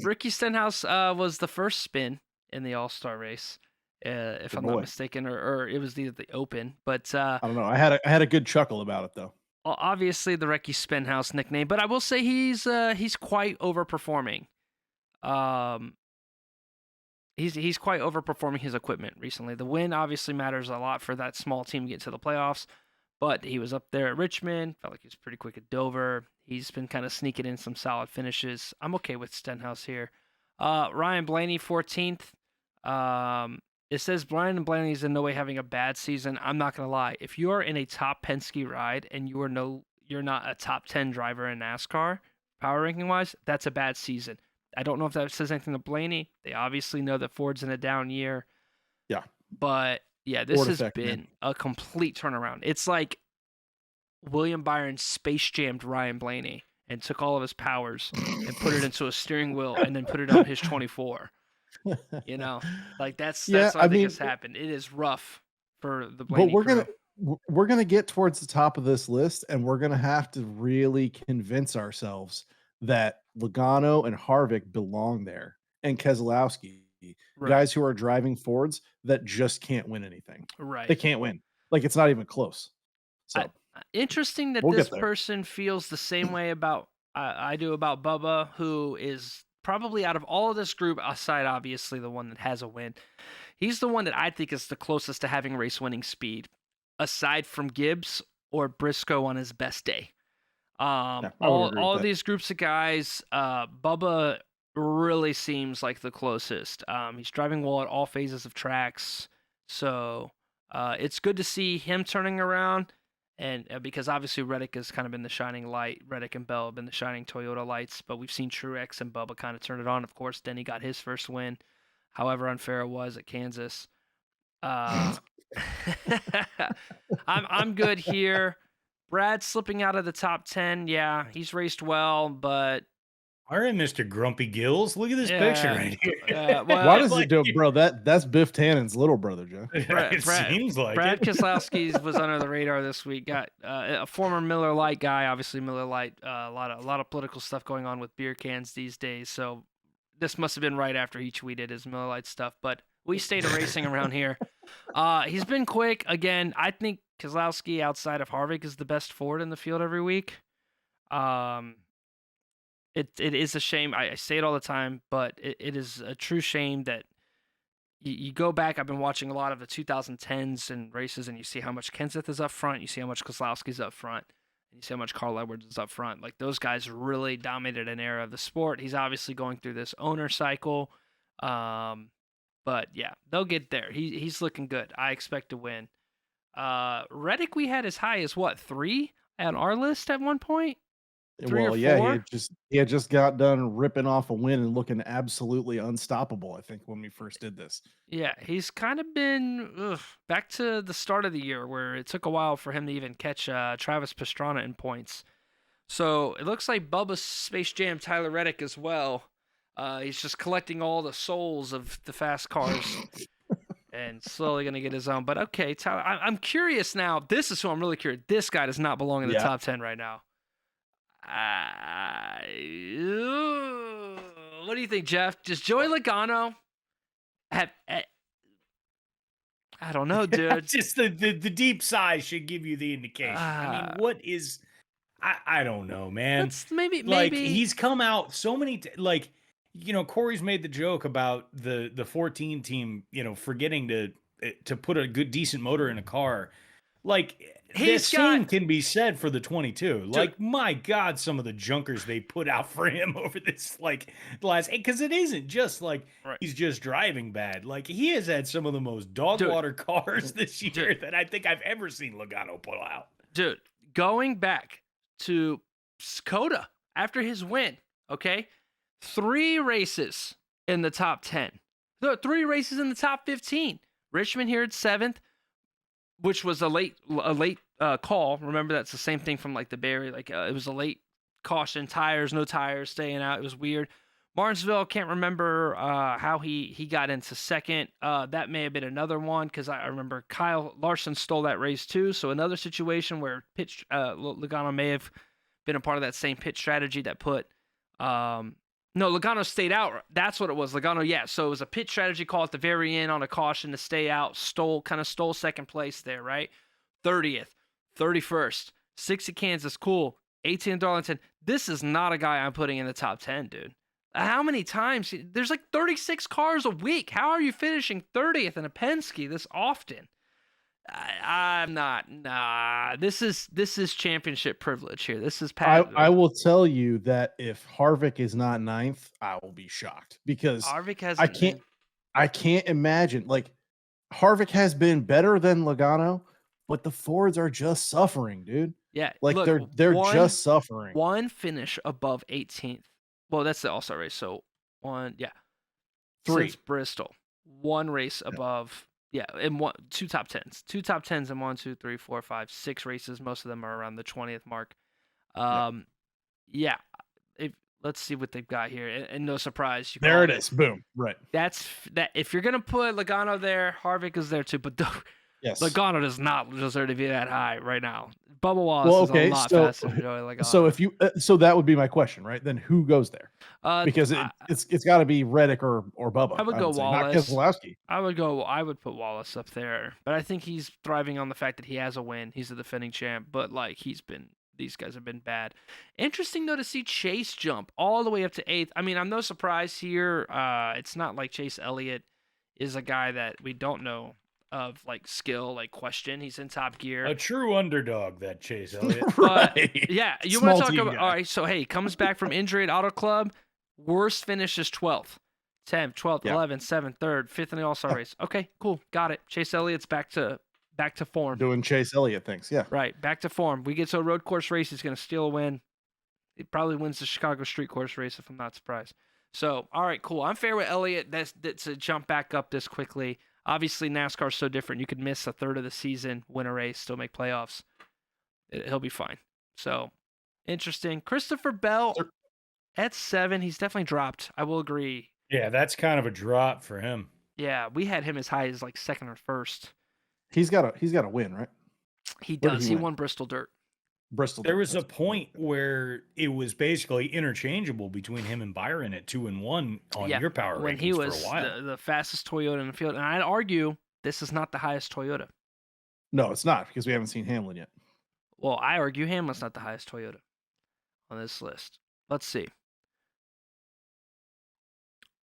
Ricky Stenhouse was the first spin in the All-Star race, if I'm not mistaken, or it was the Open. But I don't know. I had a good chuckle about it though. Well, obviously the Ricky Stenhouse nickname, but I will say he's quite overperforming. He's quite overperforming his equipment recently. The win obviously matters a lot for that small team to get to the playoffs, but he was up there at Richmond. Felt like he was pretty quick at Dover. He's been kind of sneaking in some solid finishes. I'm okay with Stenhouse here. Ryan Blaney, 14th. It says Ryan Blaney's in no way having a bad season. I'm not going to lie. If you are in a top Penske ride and you're not a top 10 driver in NASCAR, power ranking wise, that's a bad season. I don't know if that says anything to Blaney. They obviously know that Ford's in a down year. Yeah. But, yeah, this has been a complete turnaround. It's like William Byron space jammed Ryan Blaney and took all of his powers and put it into a steering wheel and then put it on his 24. Like that's what I think has happened. It is rough for the Blaney crew. We're gonna get towards the top of this list, and we're gonna have to really convince ourselves that Logano and Harvick belong there, and Keselowski, guys who are driving Fords that just can't win anything. Right, they can't win. Like it's not even close. So interesting that this person feels the same way about I do about Bubba, who is probably out of all of this group, aside obviously the one that has a win, he's the one that I think is the closest to having race winning speed, aside from Gibbs or Briscoe on his best day. All of these groups of guys, Bubba really seems like the closest. He's driving well at all phases of tracks, so it's good to see him turning around. And because obviously Reddick has kind of been the shining light. Reddick and Bell have been the shining Toyota lights, but we've seen Truex and Bubba kind of turn it on. Of course, Denny got his first win, however unfair it was at Kansas. I'm good here. Brad slipping out of the top 10. Yeah, he's raced well, but All right, Mr. Grumpy Gills. Look at this picture right here. Why does it do it, bro? That's Biff Tannen's little brother, Joe. It seems like Brad it. Keselowski was under the radar this week. Got a former Miller Lite guy, obviously Miller Lite. A lot of political stuff going on with beer cans these days. So this must have been right after he tweeted his Miller Lite stuff. But we stayed racing around here. He's been quick again. I think Keselowski outside of Harvick is the best Ford in the field every week. It is a shame. I say it all the time, but it is a true shame that you go back. I've been watching a lot of the 2010s and races, and you see how much Kenseth is up front. You see how much Keselowski's up front. And you see how much Carl Edwards is up front. Like, those guys really dominated an era of the sport. He's obviously going through this owner cycle. But, yeah, they'll get there. He's looking good. I expect to win. Reddick we had as high as, 3 on our list at one point? 3 or 4? Yeah, he had just got done ripping off a win and looking absolutely unstoppable, I think, when we first did this. Yeah, he's kind of been back to the start of the year where it took a while for him to even catch Travis Pastrana in points. So it looks like Bubba's Space Jam Tyler Reddick as well. He's just collecting all the souls of the fast cars and slowly going to get his own. But okay, Tyler, I'm curious now. This is who I'm really curious. This guy does not belong in the top 10 right now. What do you think, Jeff? Does Joey Logano have? I don't know, dude. Just the deep sigh should give you the indication. I mean, what is? I don't know, man. Maybe he's come out so many Corey's made the joke about the 14 team, forgetting to put a decent motor in a car. The same can be said for the 22. Dude, my God, some of the junkers they put out for him over this, the last, because it isn't just he's just driving bad. He has had some of the most dog water cars this year that I think I've ever seen Logano pull out. Dude, going back to Skoda after his win, okay? 3 races in the top 10. 3 races in the top 15. Richmond here at 7th, which was a late call. Remember, that's the same thing from the Barry. It was a late caution, no tires, staying out. It was weird. Martinsville, can't remember how he got into second. That may have been another one because I remember Kyle Larson stole that race too. So another situation where Logano may have been a part of that same pit strategy that put. No, Logano stayed out. That's what it was. Logano, yeah. So it was a pit strategy call at the very end on a caution to stay out. Stole second place there, right? 30th, 31st, 6 at Kansas, cool. 18 at Darlington. This is not a guy I'm putting in the top 10, dude. How many times? There's 36 cars a week. How are you finishing 30th in a Penske this often? I'm not. Nah, this is championship privilege here. This is I will tell you that if Harvick is not 9th, I will be shocked because Harvick has. I can't imagine. Harvick has been better than Logano, but the Fords are just suffering, dude. Yeah, look, they're just suffering. One finish above 18th. Well, that's the All-Star race. So 3 since Bristol. 1 race above. Yeah, and 2 top 10s. 2 top 10s in 1, 2, 3, 4, 5, 6 races. Most of them are around the 20th mark. Yeah. Let's see what they've got here. And no surprise. There it is. Boom. Right. That's that. If you're going to put Logano there, Harvick is there too. But yes. Logano does not deserve to be that high right now. Bubba Wallace is a lot faster than Joey Logano. So if you, so that would be my question, right? Then who goes there? Because it's got to be Reddick or Bubba. I would go Wallace. Not Keselowski. I would put Wallace up there, but I think he's thriving on the fact that he has a win. He's the defending champ, but these guys have been bad. Interesting though to see Chase jump all the way up to 8th. I mean, I'm no surprise here. It's not like Chase Elliott is a guy that we don't know of skill, question. He's in Top Gear. A true underdog, that Chase Elliott. Right. Yeah, you want to talk about. All right, so hey, comes back from injury at Auto Club. Worst finish is 12th, 10th, 12th, 11th, 7th, 3rd, 5th in the All-Star race. Okay, cool, got it. Chase Elliott's back to back to form. Doing Chase Elliott things. Yeah. Right, back to form. We get to a road course race, he's going to steal a win. He probably wins the Chicago street course race if I'm not surprised. So, all right, cool. I'm fair with Elliott. That's a jump back up this quickly. Obviously, NASCAR is so different. You could miss a third of the season, win a race, still make playoffs. He'll be fine. So, interesting. Christopher Bell at 7. He's definitely dropped. I will agree. Yeah, that's kind of a drop for him. Yeah, we had him as high as like 2nd or 1st. He's got a win, right? He Where did does. he He win? won Bristol Dirt. Bristol. There was a point where it was basically interchangeable between him and Byron at 2 and 1 on your power when rankings he was for a while. the fastest Toyota in the field. And I'd argue this is not the highest Toyota. No, it's not, because we haven't seen Hamlin yet. Well, I argue Hamlin's not the highest Toyota on this list. Let's see.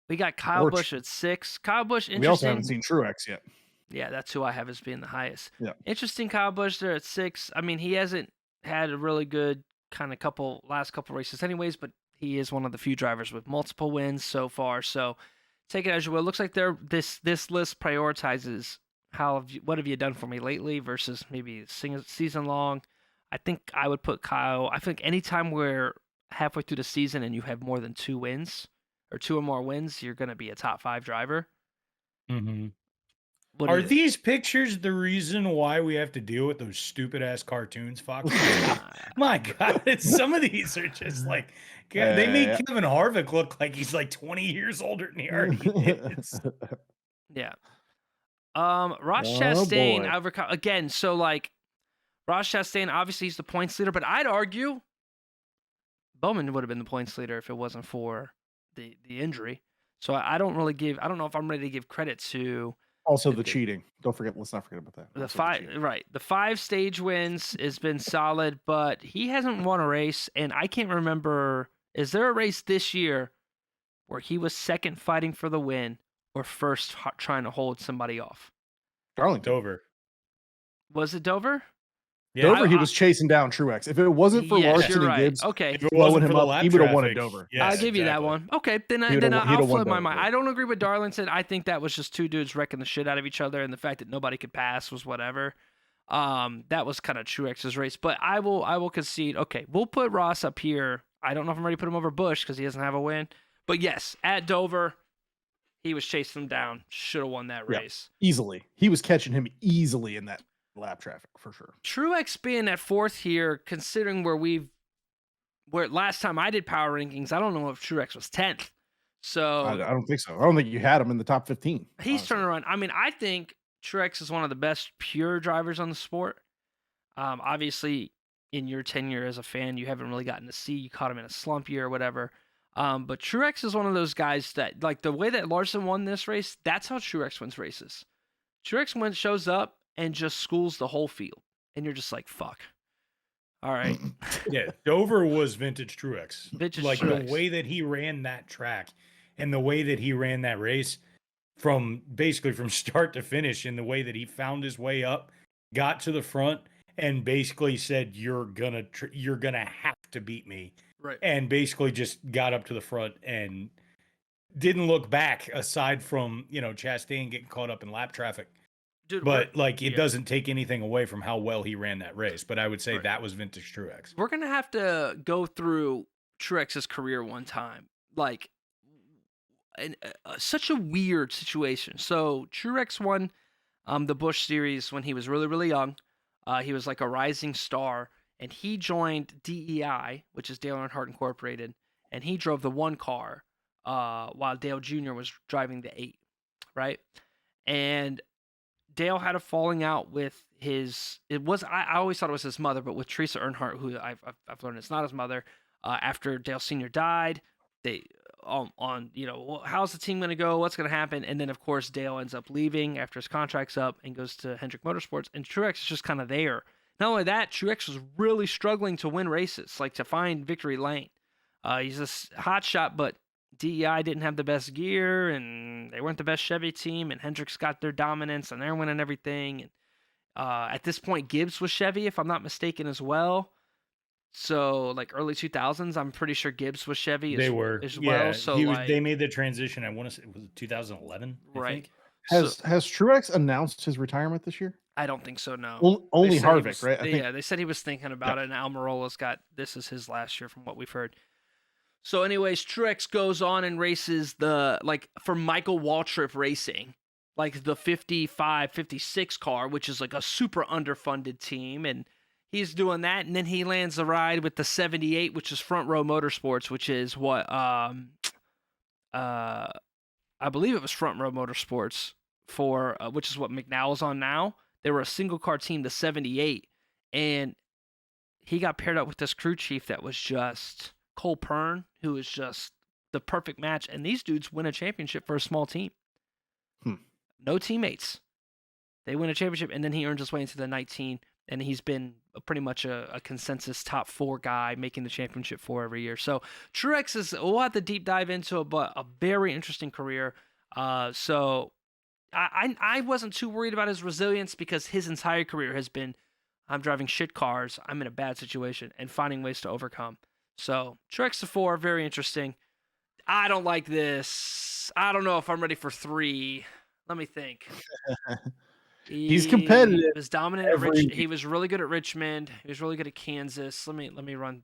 We got Kyle Busch at 6. Kyle Busch, interesting. We also haven't seen Truex yet. Yeah, that's who I have as being the highest. Yeah. Interesting, Kyle Busch there at 6. I mean, he hasn't had a really good kind of last couple races anyways, but he is one of the few drivers with multiple wins so far. So take it as you will. It looks like this list prioritizes what have you done for me lately versus maybe season long. I think I would put Kyle. I think anytime we're halfway through the season and you have more than 2 wins or 2 or more wins, you're going to be a top 5 driver. Mm-hmm. Are these pictures the reason why we have to deal with those stupid ass cartoons, Fox? My God, some of these are just like they make Kevin Harvick look like he's like 20 years older than he already is. Yeah. Ross Chastain again. So like Ross Chastain, obviously he's the points leader, but I'd argue Bowman would have been the points leader if it wasn't for the injury. So I don't know if I'm ready to give credit to. Also the cheating. Let's not forget about that. The 5 stage wins has been solid, but he hasn't won a race, and I can't remember, is there a race this year where he was second fighting for the win or first trying to hold somebody off? Darlington. Dover. Was it Dover? Yeah, Dover, he was chasing down Truex. If it wasn't for Larson and Gibbs, if it blowing him up, he would have won at Dover. Yes, I'll give you that one. Okay, then I'll flip my mind. I don't agree with Darlington. I think that was just 2 dudes wrecking the shit out of each other, and the fact that nobody could pass was whatever. That was kind of Truex's race, but I will concede. Okay, we'll put Ross up here. I don't know if I'm ready to put him over Busch because he doesn't have a win, but yes, at Dover, he was chasing him down. Should have won that race easily. He was catching him easily in that lap traffic for sure. Truex being at 4th here, considering where last time I did power rankings, I don't know if Truex was 10th. So I don't think so. I don't think you had him in the top 15. He's turning around. I mean, I think Truex is one of the best pure drivers on the sport. Obviously, in your tenure as a fan, you haven't really gotten to see. You caught him in a slump year or whatever. But Truex is one of those guys that, like the way that Larson won this race, that's how Truex wins races. Truex shows up and just schools the whole field. And you're just like, fuck. All right. Yeah, Dover was vintage Truex. Truex. The way that he ran that track and the way that he ran that race from start to finish, and the way that he found his way up, got to the front, and basically said, you're gonna have to beat me. Right. And basically just got up to the front and didn't look back, aside from, Chastain getting caught up in lap traffic. Dude, but it doesn't take anything away from how well he ran that race. But I would say that was vintage Truex. We're going to have to go through Truex's career one time. Like, such a weird situation. So Truex won the Busch Series when he was really, really young. He was like a rising star. And he joined DEI, which is Dale Earnhardt Incorporated. And he drove the 1 car while Dale Jr. was driving the 8, right? And Dale had a falling out with I always thought it was his mother, but with Teresa Earnhardt, who I've learned it's not his mother. After Dale Sr. died, they how's the team going to go? What's going to happen? And then, of course, Dale ends up leaving after his contract's up and goes to Hendrick Motorsports. And Truex is just kind of there. Not only that, Truex was really struggling to win races, like to find victory lane. He's a hot shot, but DEI didn't have the best gear, and they weren't the best Chevy team, and Hendrick's got their dominance, and they're winning everything. And at this point, Gibbs was Chevy, if I'm not mistaken, as well. So, like early 2000s, I'm pretty sure Gibbs was Chevy as well. So they made the transition. I want to say it was 2011, I think. So Has Truex announced his retirement this year? I don't think so. No. Only They said he Harvick, was, right? I think. yeah, they said he was thinking Yeah. about it, and Almirola's got this is his last year from what we've heard. So, anyways, Truex goes on and races for Michael Waltrip Racing, like the 55, 56 car, which is like a super underfunded team. And he's doing that. And then he lands a ride with the 78, which is Front Row Motorsports, which is what, I believe it was Front Row Motorsports which is what McNowell's on now. They were a single car team, the 78. And he got paired up with this crew chief that was just Cole Pern, who is just the perfect match. And these dudes win a championship for a small team. No teammates. They win a championship, and then he earns his way into the 19, and he's been pretty much a consensus top 4 guy, making the championship 4 every year. So Truex we'll have to deep dive into it, but a very interesting career. So I wasn't too worried about his resilience because his entire career has been, I'm driving shit cars, I'm in a bad situation, and finding ways to overcome. So Truex to 4, very interesting. I don't like this. I don't know if I'm ready for 3. Let me think. He's competitive. He was dominant at he was really good at Richmond. He was really good at Kansas. Let me run.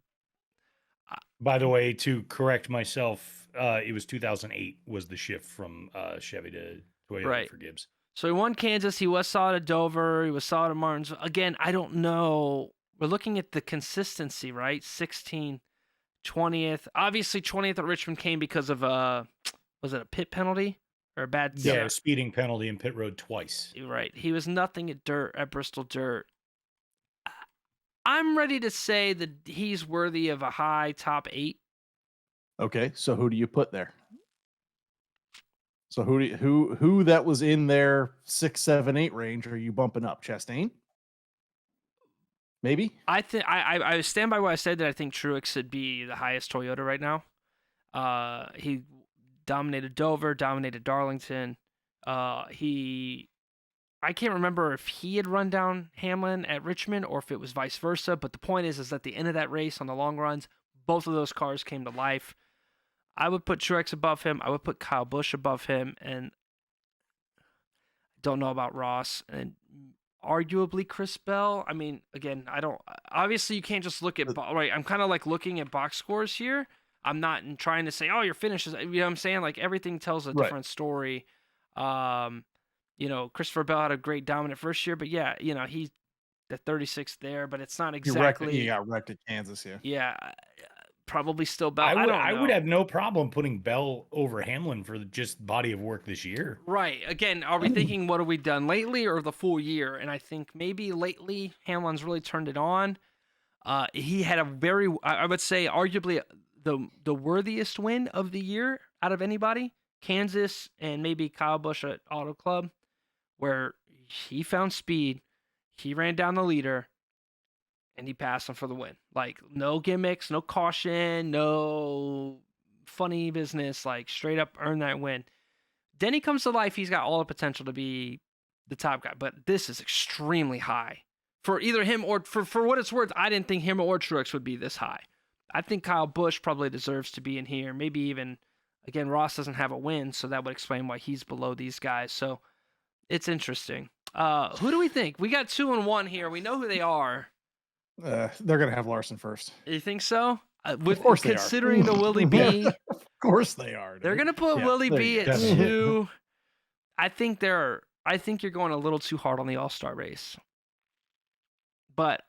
By the way, to correct myself, it was 2008 was the shift from Chevy to Toyota for Gibbs. So he won Kansas. He was solid at Dover. He was solid at Martinsville. Again, I don't know. We're looking at the consistency, right? 16, 20th. Obviously, 20th at Richmond came because of was it a pit penalty? Or a bad speeding penalty in pit road twice. Right. He was nothing at Bristol Dirt. I'm ready to say that he's worthy of a high top 8. Okay, so who do you put there? So who that was in their 6, 7, 8 range are you bumping up? Chastain? Maybe? I think I stand by what I said that I think Truex should be the highest Toyota right now. He dominated Dover, dominated Darlington. I can't remember if he had run down Hamlin at Richmond or if it was vice versa, but the point is at the end of that race on the long runs, both of those cars came to life. I would put Truex above him. I would put Kyle Busch above him, and I don't know about Ross and arguably Chris Bell. I mean, again, obviously you can't just look at, right, I'm kind of like looking at box scores here. I'm not trying to say, oh, your finishes. You know what I'm saying? Like everything tells a different story. Christopher Bell had a great dominant first year, but yeah, he's the 36th there, but it's not exactly. He got wrecked at Kansas, yeah. Yeah, probably still Bell. I would have no problem putting Bell over Hamlin for just body of work this year. Right. Again, are we thinking what have we done lately or the full year? And I think maybe lately Hamlin's really turned it on. He had I would say arguably the worthiest win of the year out of anybody, Kansas and maybe Kyle Busch at Auto Club, where he found speed, he ran down the leader, and he passed him for the win. Like, no gimmicks, no caution, no funny business, like straight up earn that win. Then he comes to life, he's got all the potential to be the top guy, but this is extremely high. For either him or, for what it's worth, I didn't think him or Truex would be this high. I think Kyle Busch probably deserves to be in here. Maybe even, again, Ross doesn't have a win, so that would explain why he's below these guys. So it's interesting. Who do we think? We got 2 and 1 here. We know who they are. They're going to have Larson first. You think so? Of course they are. Considering the Willie B. Of course they are. Dude. They're going to put Willie B at 2. I think you're going a little too hard on the All-Star race. But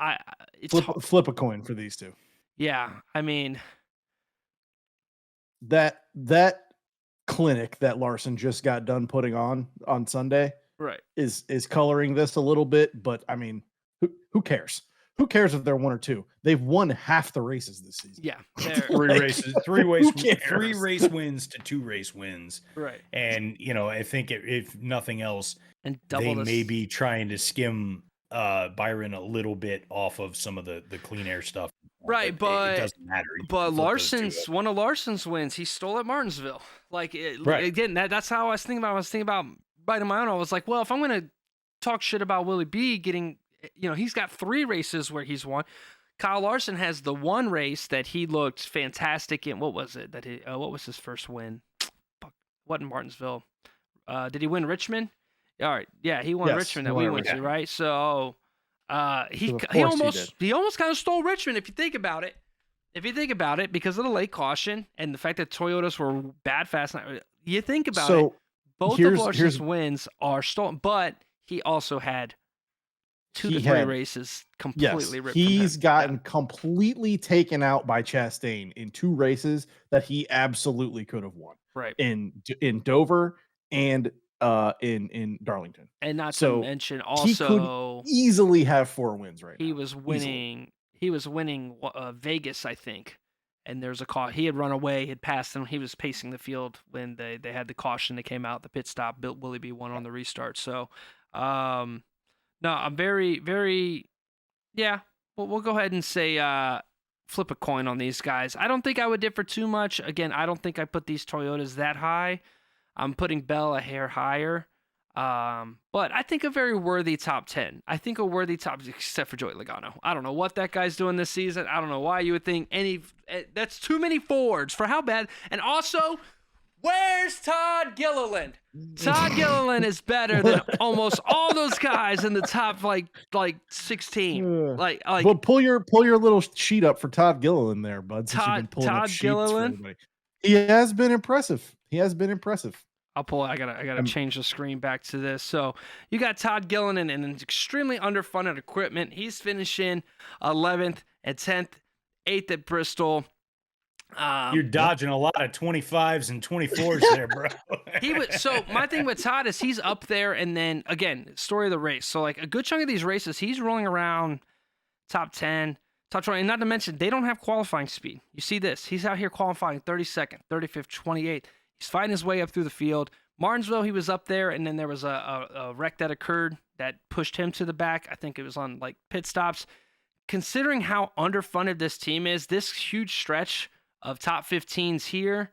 it's flip a coin for these two. Yeah, I mean that clinic that Larson just got done putting on Sunday, right, is coloring this a little bit. But I mean, who cares? Who cares if they're 1 or 2? They've won half the races this season. Yeah, 3 races, 3 race wins to 2 race wins. Right, and I think if nothing else, and they may be trying to skim Byron a little bit off of some of the clean air stuff. Right, but it doesn't matter. But one of Larson's wins, he stole at Martinsville. Like, again, that's how I was thinking about. I was thinking about biting my own. I was like, well, if I'm going to talk shit about Willie B getting, he's got 3 races where he's won. Kyle Larson has the 1 race that he looked fantastic in. What was it? What was his first win? What in Martinsville? Did he win Richmond? All right, yeah, he won Yes, Richmond he that won we at went to, Richmond. right? So he So of he course he almost did. kind of stole Richmond if you think about it. If you think about it, because of the late caution and the fact that Toyotas were bad fast night, you think about it. So Both of Larson's wins are stolen, but he also had 2 to 3 races completely ripped from him. He's gotten completely taken out by Chastain in 2 races that he absolutely could have won. Right. In Dover and in Darlington. And not to So mention he could also easily have 4 wins right he now. was Easily. winning he was winning Vegas, I think. And there's a call. He had run away, had passed them. He was pacing the field when they had the caution that came out, the pit stop. Bill Willoughby won on the restart. So, no, I'm very, very, yeah. We'll go ahead and say flip a coin on these guys. I don't think I would differ too much. Again, I don't think I put these Toyotas that high. I'm putting Bell a hair higher. But I think a very worthy top 10. I think a worthy top, except for Joey Logano. I don't know what that guy's doing this season. I don't know why you would think that's too many Fords for how bad. And also, where's Todd Gilliland? Todd Gilliland is better than almost all those guys in the top like 16. Well, pull your little sheet up for Todd Gilliland there, bud. Since you've been pulling up sheets for everybody. He has been impressive. I'll pull it. I gotta change the screen back to this. So you got Todd Gilliland in an extremely underfunded equipment. He's finishing 11th and 10th, 8th at Bristol. You're dodging a lot of 25s and 24s there, bro. So my thing with Todd is he's up there, and then again, story of the race. So like a good chunk of these races, he's rolling around top 10, top 20, and not to mention they don't have qualifying speed. You see this? He's out here qualifying 32nd, 35th, 28th. He's fighting his way up through the field. Martinsville, he was up there, and then there was a wreck that occurred that pushed him to the back. I think it was on like pit stops. Considering how underfunded this team is, this huge stretch of top 15s here,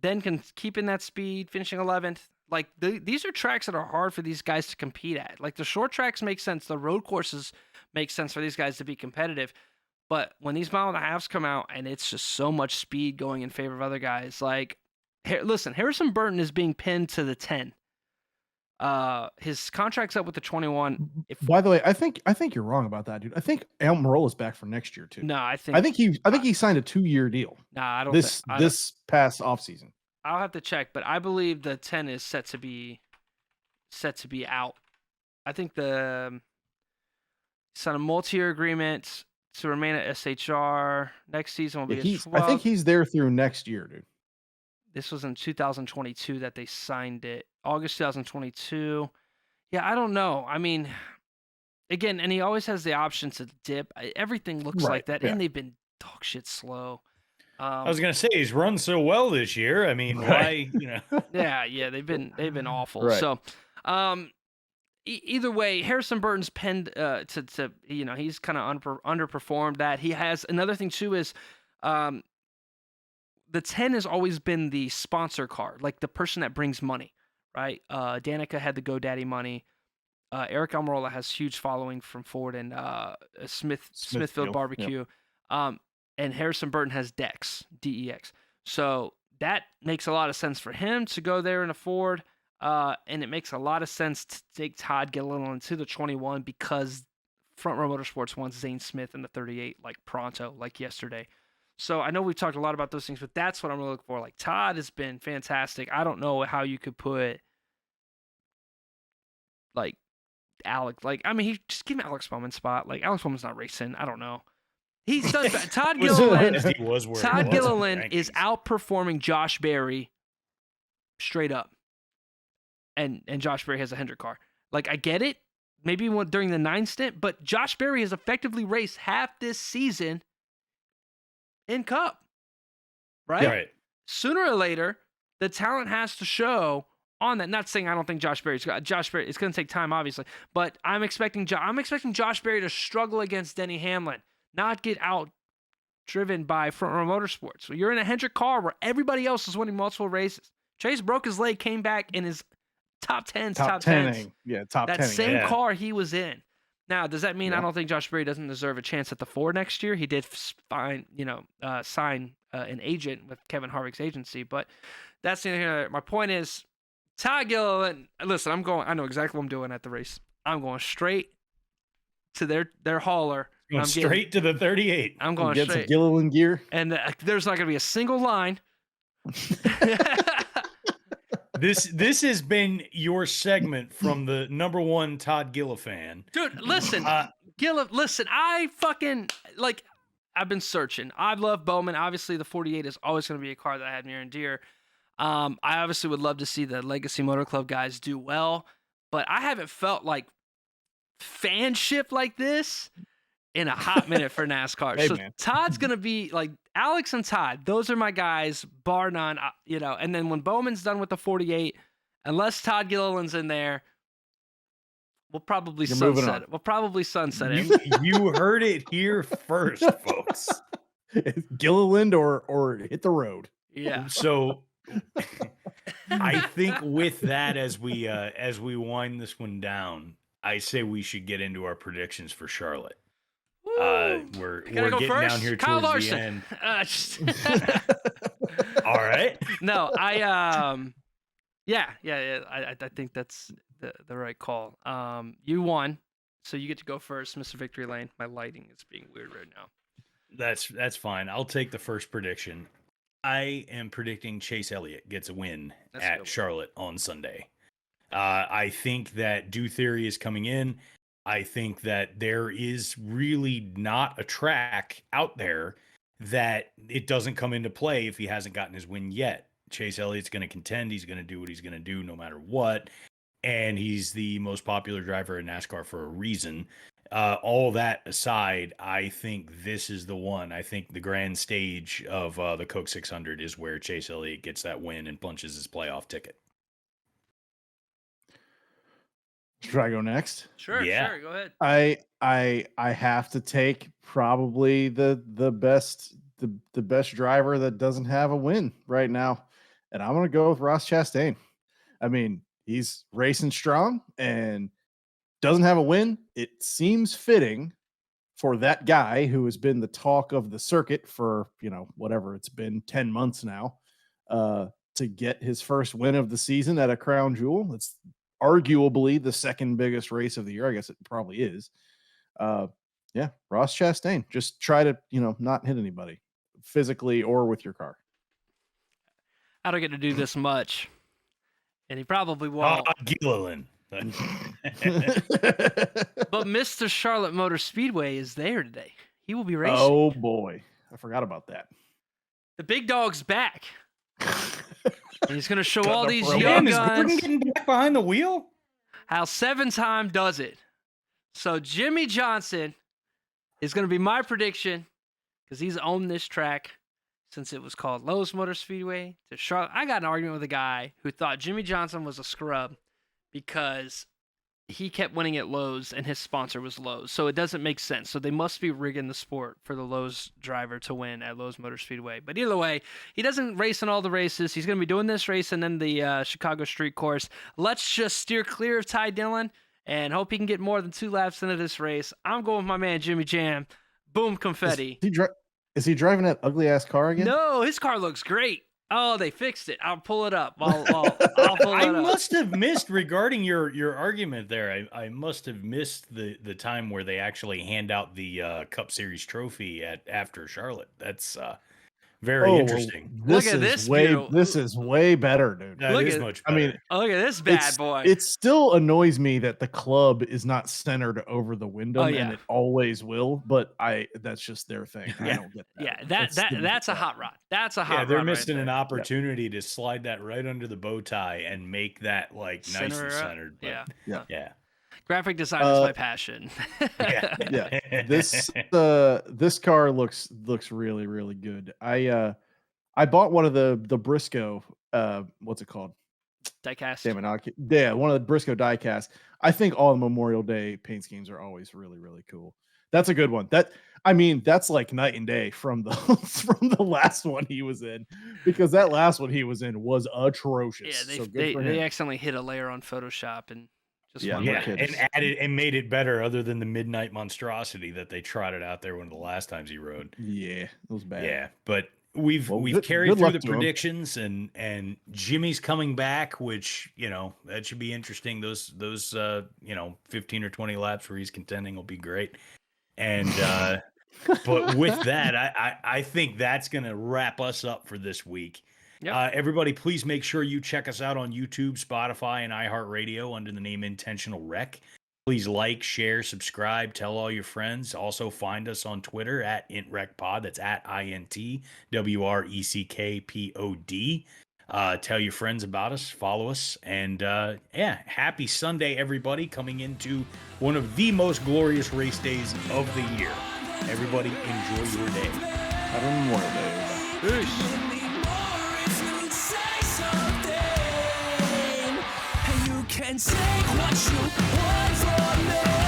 then keeping that speed, finishing 11th. Like these are tracks that are hard for these guys to compete at. Like the short tracks make sense. The road courses make sense for these guys to be competitive. But when these mile and a halves come out and it's just so much speed going in favor of other guys, like, listen, Harrison Burton is being pinned to the 10. His contract's up with the 21. By the way, I think you're wrong about that, dude. I think Almirola's back for next year too. No, I think he signed a 2-year deal. No, I don't. This past offseason. I'll have to check, but I believe the 10 is set to be out. I think the signed a multi-year agreement to remain at SHR next season will be. I think he's there through next year, dude. This was in 2022 that they signed it. August 2022. Yeah, I don't know. I mean, again, and he always has the option to dip. Everything looks like that, and they've been dog shit slow. I was gonna say he's run so well this year. I mean, why? Yeah, they've been awful. Right. So, either way, Harrison Burton's penned to he's kind of underperformed. That he has another thing too is, the 10 has always been the sponsor car, like the person that brings money, right? Danica had the GoDaddy money. Eric Almirola has huge following from Ford and Smithfield Barbecue. Yep. And Harrison Burton has DEX. So that makes a lot of sense for him to go there in a Ford. And it makes a lot of sense to take Todd Gilliland to the 21 because Front Row Motorsports wants Zane Smith in the 38 like pronto, like yesterday. So I know we've talked a lot about those things, but that's what I'm really looking for. Like Todd has been fantastic. I don't know how you could put like Alex. Like I mean, he just give him Alex Bowman's spot. Like Alex Bowman's not racing. I don't know. He's done. Todd Gilliland. Todd Gilliland is outperforming Josh Berry straight up, and Josh Berry has a Hendrick car. Like I get it. Maybe during the 9 stint, but Josh Berry has effectively raced half this season in Cup, right? Sooner or later, the talent has to show on that. Not saying I don't think Josh Berry. It's going to take time, obviously, but I'm expecting Josh Berry to struggle against Denny Hamlin, not get out driven by Front Row Motorsports. So you're in a Hendrick car where everybody else is winning multiple races. Chase broke his leg, came back in his top 10s. Yeah, top 10. That same car he was in. Now, does that mean I don't think Josh Berry doesn't deserve a chance at the Ford next year? He did sign an agent with Kevin Harvick's agency, but that's the my point is Todd Gilliland. Listen, I know exactly what I'm doing at the race. I'm going straight to their hauler. Going straight to the 38. I'm going Get straight. some Gilliland gear. And there's not going to be a single line. This has been your segment from the #1 Todd Gilla fan. Dude, listen. Listen, I fucking, like, I've been searching. I love Bowman. Obviously, the 48 is always going to be a car that I have near and dear. I obviously would love to see the Legacy Motor Club guys do well, but I haven't felt like fanship like this in a hot minute for NASCAR. Hey, so man. Todd's going to be like Alex and Todd. Those are my guys, bar none, and then when Bowman's done with the 48, unless Todd Gilliland's in there, we'll probably sunset it. We'll probably sunset it. You heard it here first, folks. Gilliland or hit the road. Yeah. So I think with that, as we wind this one down, I say we should get into our predictions for Charlotte. We're getting first? down here Kyle towards Larson. the end. All right. No, I think that's the right call. You won, so you get to go first, Mr. Victory Lane. My lighting is being weird right now. That's fine. I'll take the first prediction. I am predicting Chase Elliott gets a win at Charlotte on Sunday. I think that Dew Theory is coming in. I think that there is really not a track out there that it doesn't come into play if he hasn't gotten his win yet. Chase Elliott's going to contend. He's going to do what he's going to do no matter what. And he's the most popular driver in NASCAR for a reason. All that aside, I think this is the one. I think the grand stage of the Coke 600 is where Chase Elliott gets that win and punches his playoff ticket. Should I go next? Sure, Yeah. Sure. Go ahead. I have to take probably the best driver that doesn't have a win right now, and I'm gonna go with Ross Chastain. I mean, he's racing strong and doesn't have a win. It seems fitting for that guy who has been the talk of the circuit for whatever it's been 10 months now, to get his first win of the season at a crown jewel. It's arguably the second biggest race of the year. I guess it probably is. Yeah, Ross Chastain. Just try to, not hit anybody physically or with your car. I don't get to do this much, and he probably won't. Gilliland. But Mr. Charlotte Motor Speedway is there today. He will be racing. Oh boy, I forgot about that. The big dog's back. And he's going to show all these Damn, young is Gordon guns getting back behind the wheel? how 7-time does it. So Jimmy Johnson is going to be my prediction because he's owned this track since it was called Lowe's Motor Speedway to Charlotte. I got an argument with a guy who thought Jimmy Johnson was a scrub because he kept winning at Lowe's and his sponsor was Lowe's. So it doesn't make sense. So they must be rigging the sport for the Lowe's driver to win at Lowe's Motor Speedway. But either way, he doesn't race in all the races. He's going to be doing this race and then the Chicago Street Course. Let's just steer clear of Ty Dillon and hope he can get more than 2 laps into this race. I'm going with my man Jimmy Jam. Boom, confetti. Is he driving that ugly ass car again? No, his car looks great. Oh, they fixed it. I'll pull it up. I'll pull it up. I must have missed regarding your argument there. I must have missed the time where they actually hand out the Cup Series trophy after Charlotte. That's very interesting. Look at this This is way better, dude. That is much better. I mean, look at this bad boy. It still annoys me that the club is not centered over the window, yeah. and it always will. But that's just their thing. I don't get that. Yeah, that's a hot rod. That's a hot rod. Yeah, they're right missing there. an opportunity to slide that right under the bow tie and make that like nice and Center up. centered. But, Yeah. Graphic design is my passion. Yeah. This car looks really, really good. I bought one of the Briscoe, what's it called? Diecast. Damn it. Yeah, one of the Briscoe diecast. I think all the Memorial Day paint schemes are always really, really cool. That's a good one. That's like night and day from the from the last one he was in, because that last one he was in was atrocious. Yeah, so they accidentally hit a layer on Photoshop and just and added and made it better, other than the midnight monstrosity that they trotted out there one of the last times he rode. Yeah, it was bad. Yeah, but we've Well, carried good through luck the to him. predictions, and Jimmy's coming back, which that should be interesting. Those 15 or 20 laps where he's contending will be great. And but with that, I think that's gonna wrap us up for this week. Yep. Everybody, please make sure you check us out on YouTube, Spotify, and iHeartRadio under the name Intentional Wreck. Please like, share, subscribe, tell all your friends. Also find us on Twitter at intwreckpod. That's at INTWRECKPOD. Tell your friends about us, follow us, and happy Sunday, everybody, coming into one of the most glorious race days of the year. Everybody, enjoy your day. Have a Memorial Day. Peace. Can take what you want from me.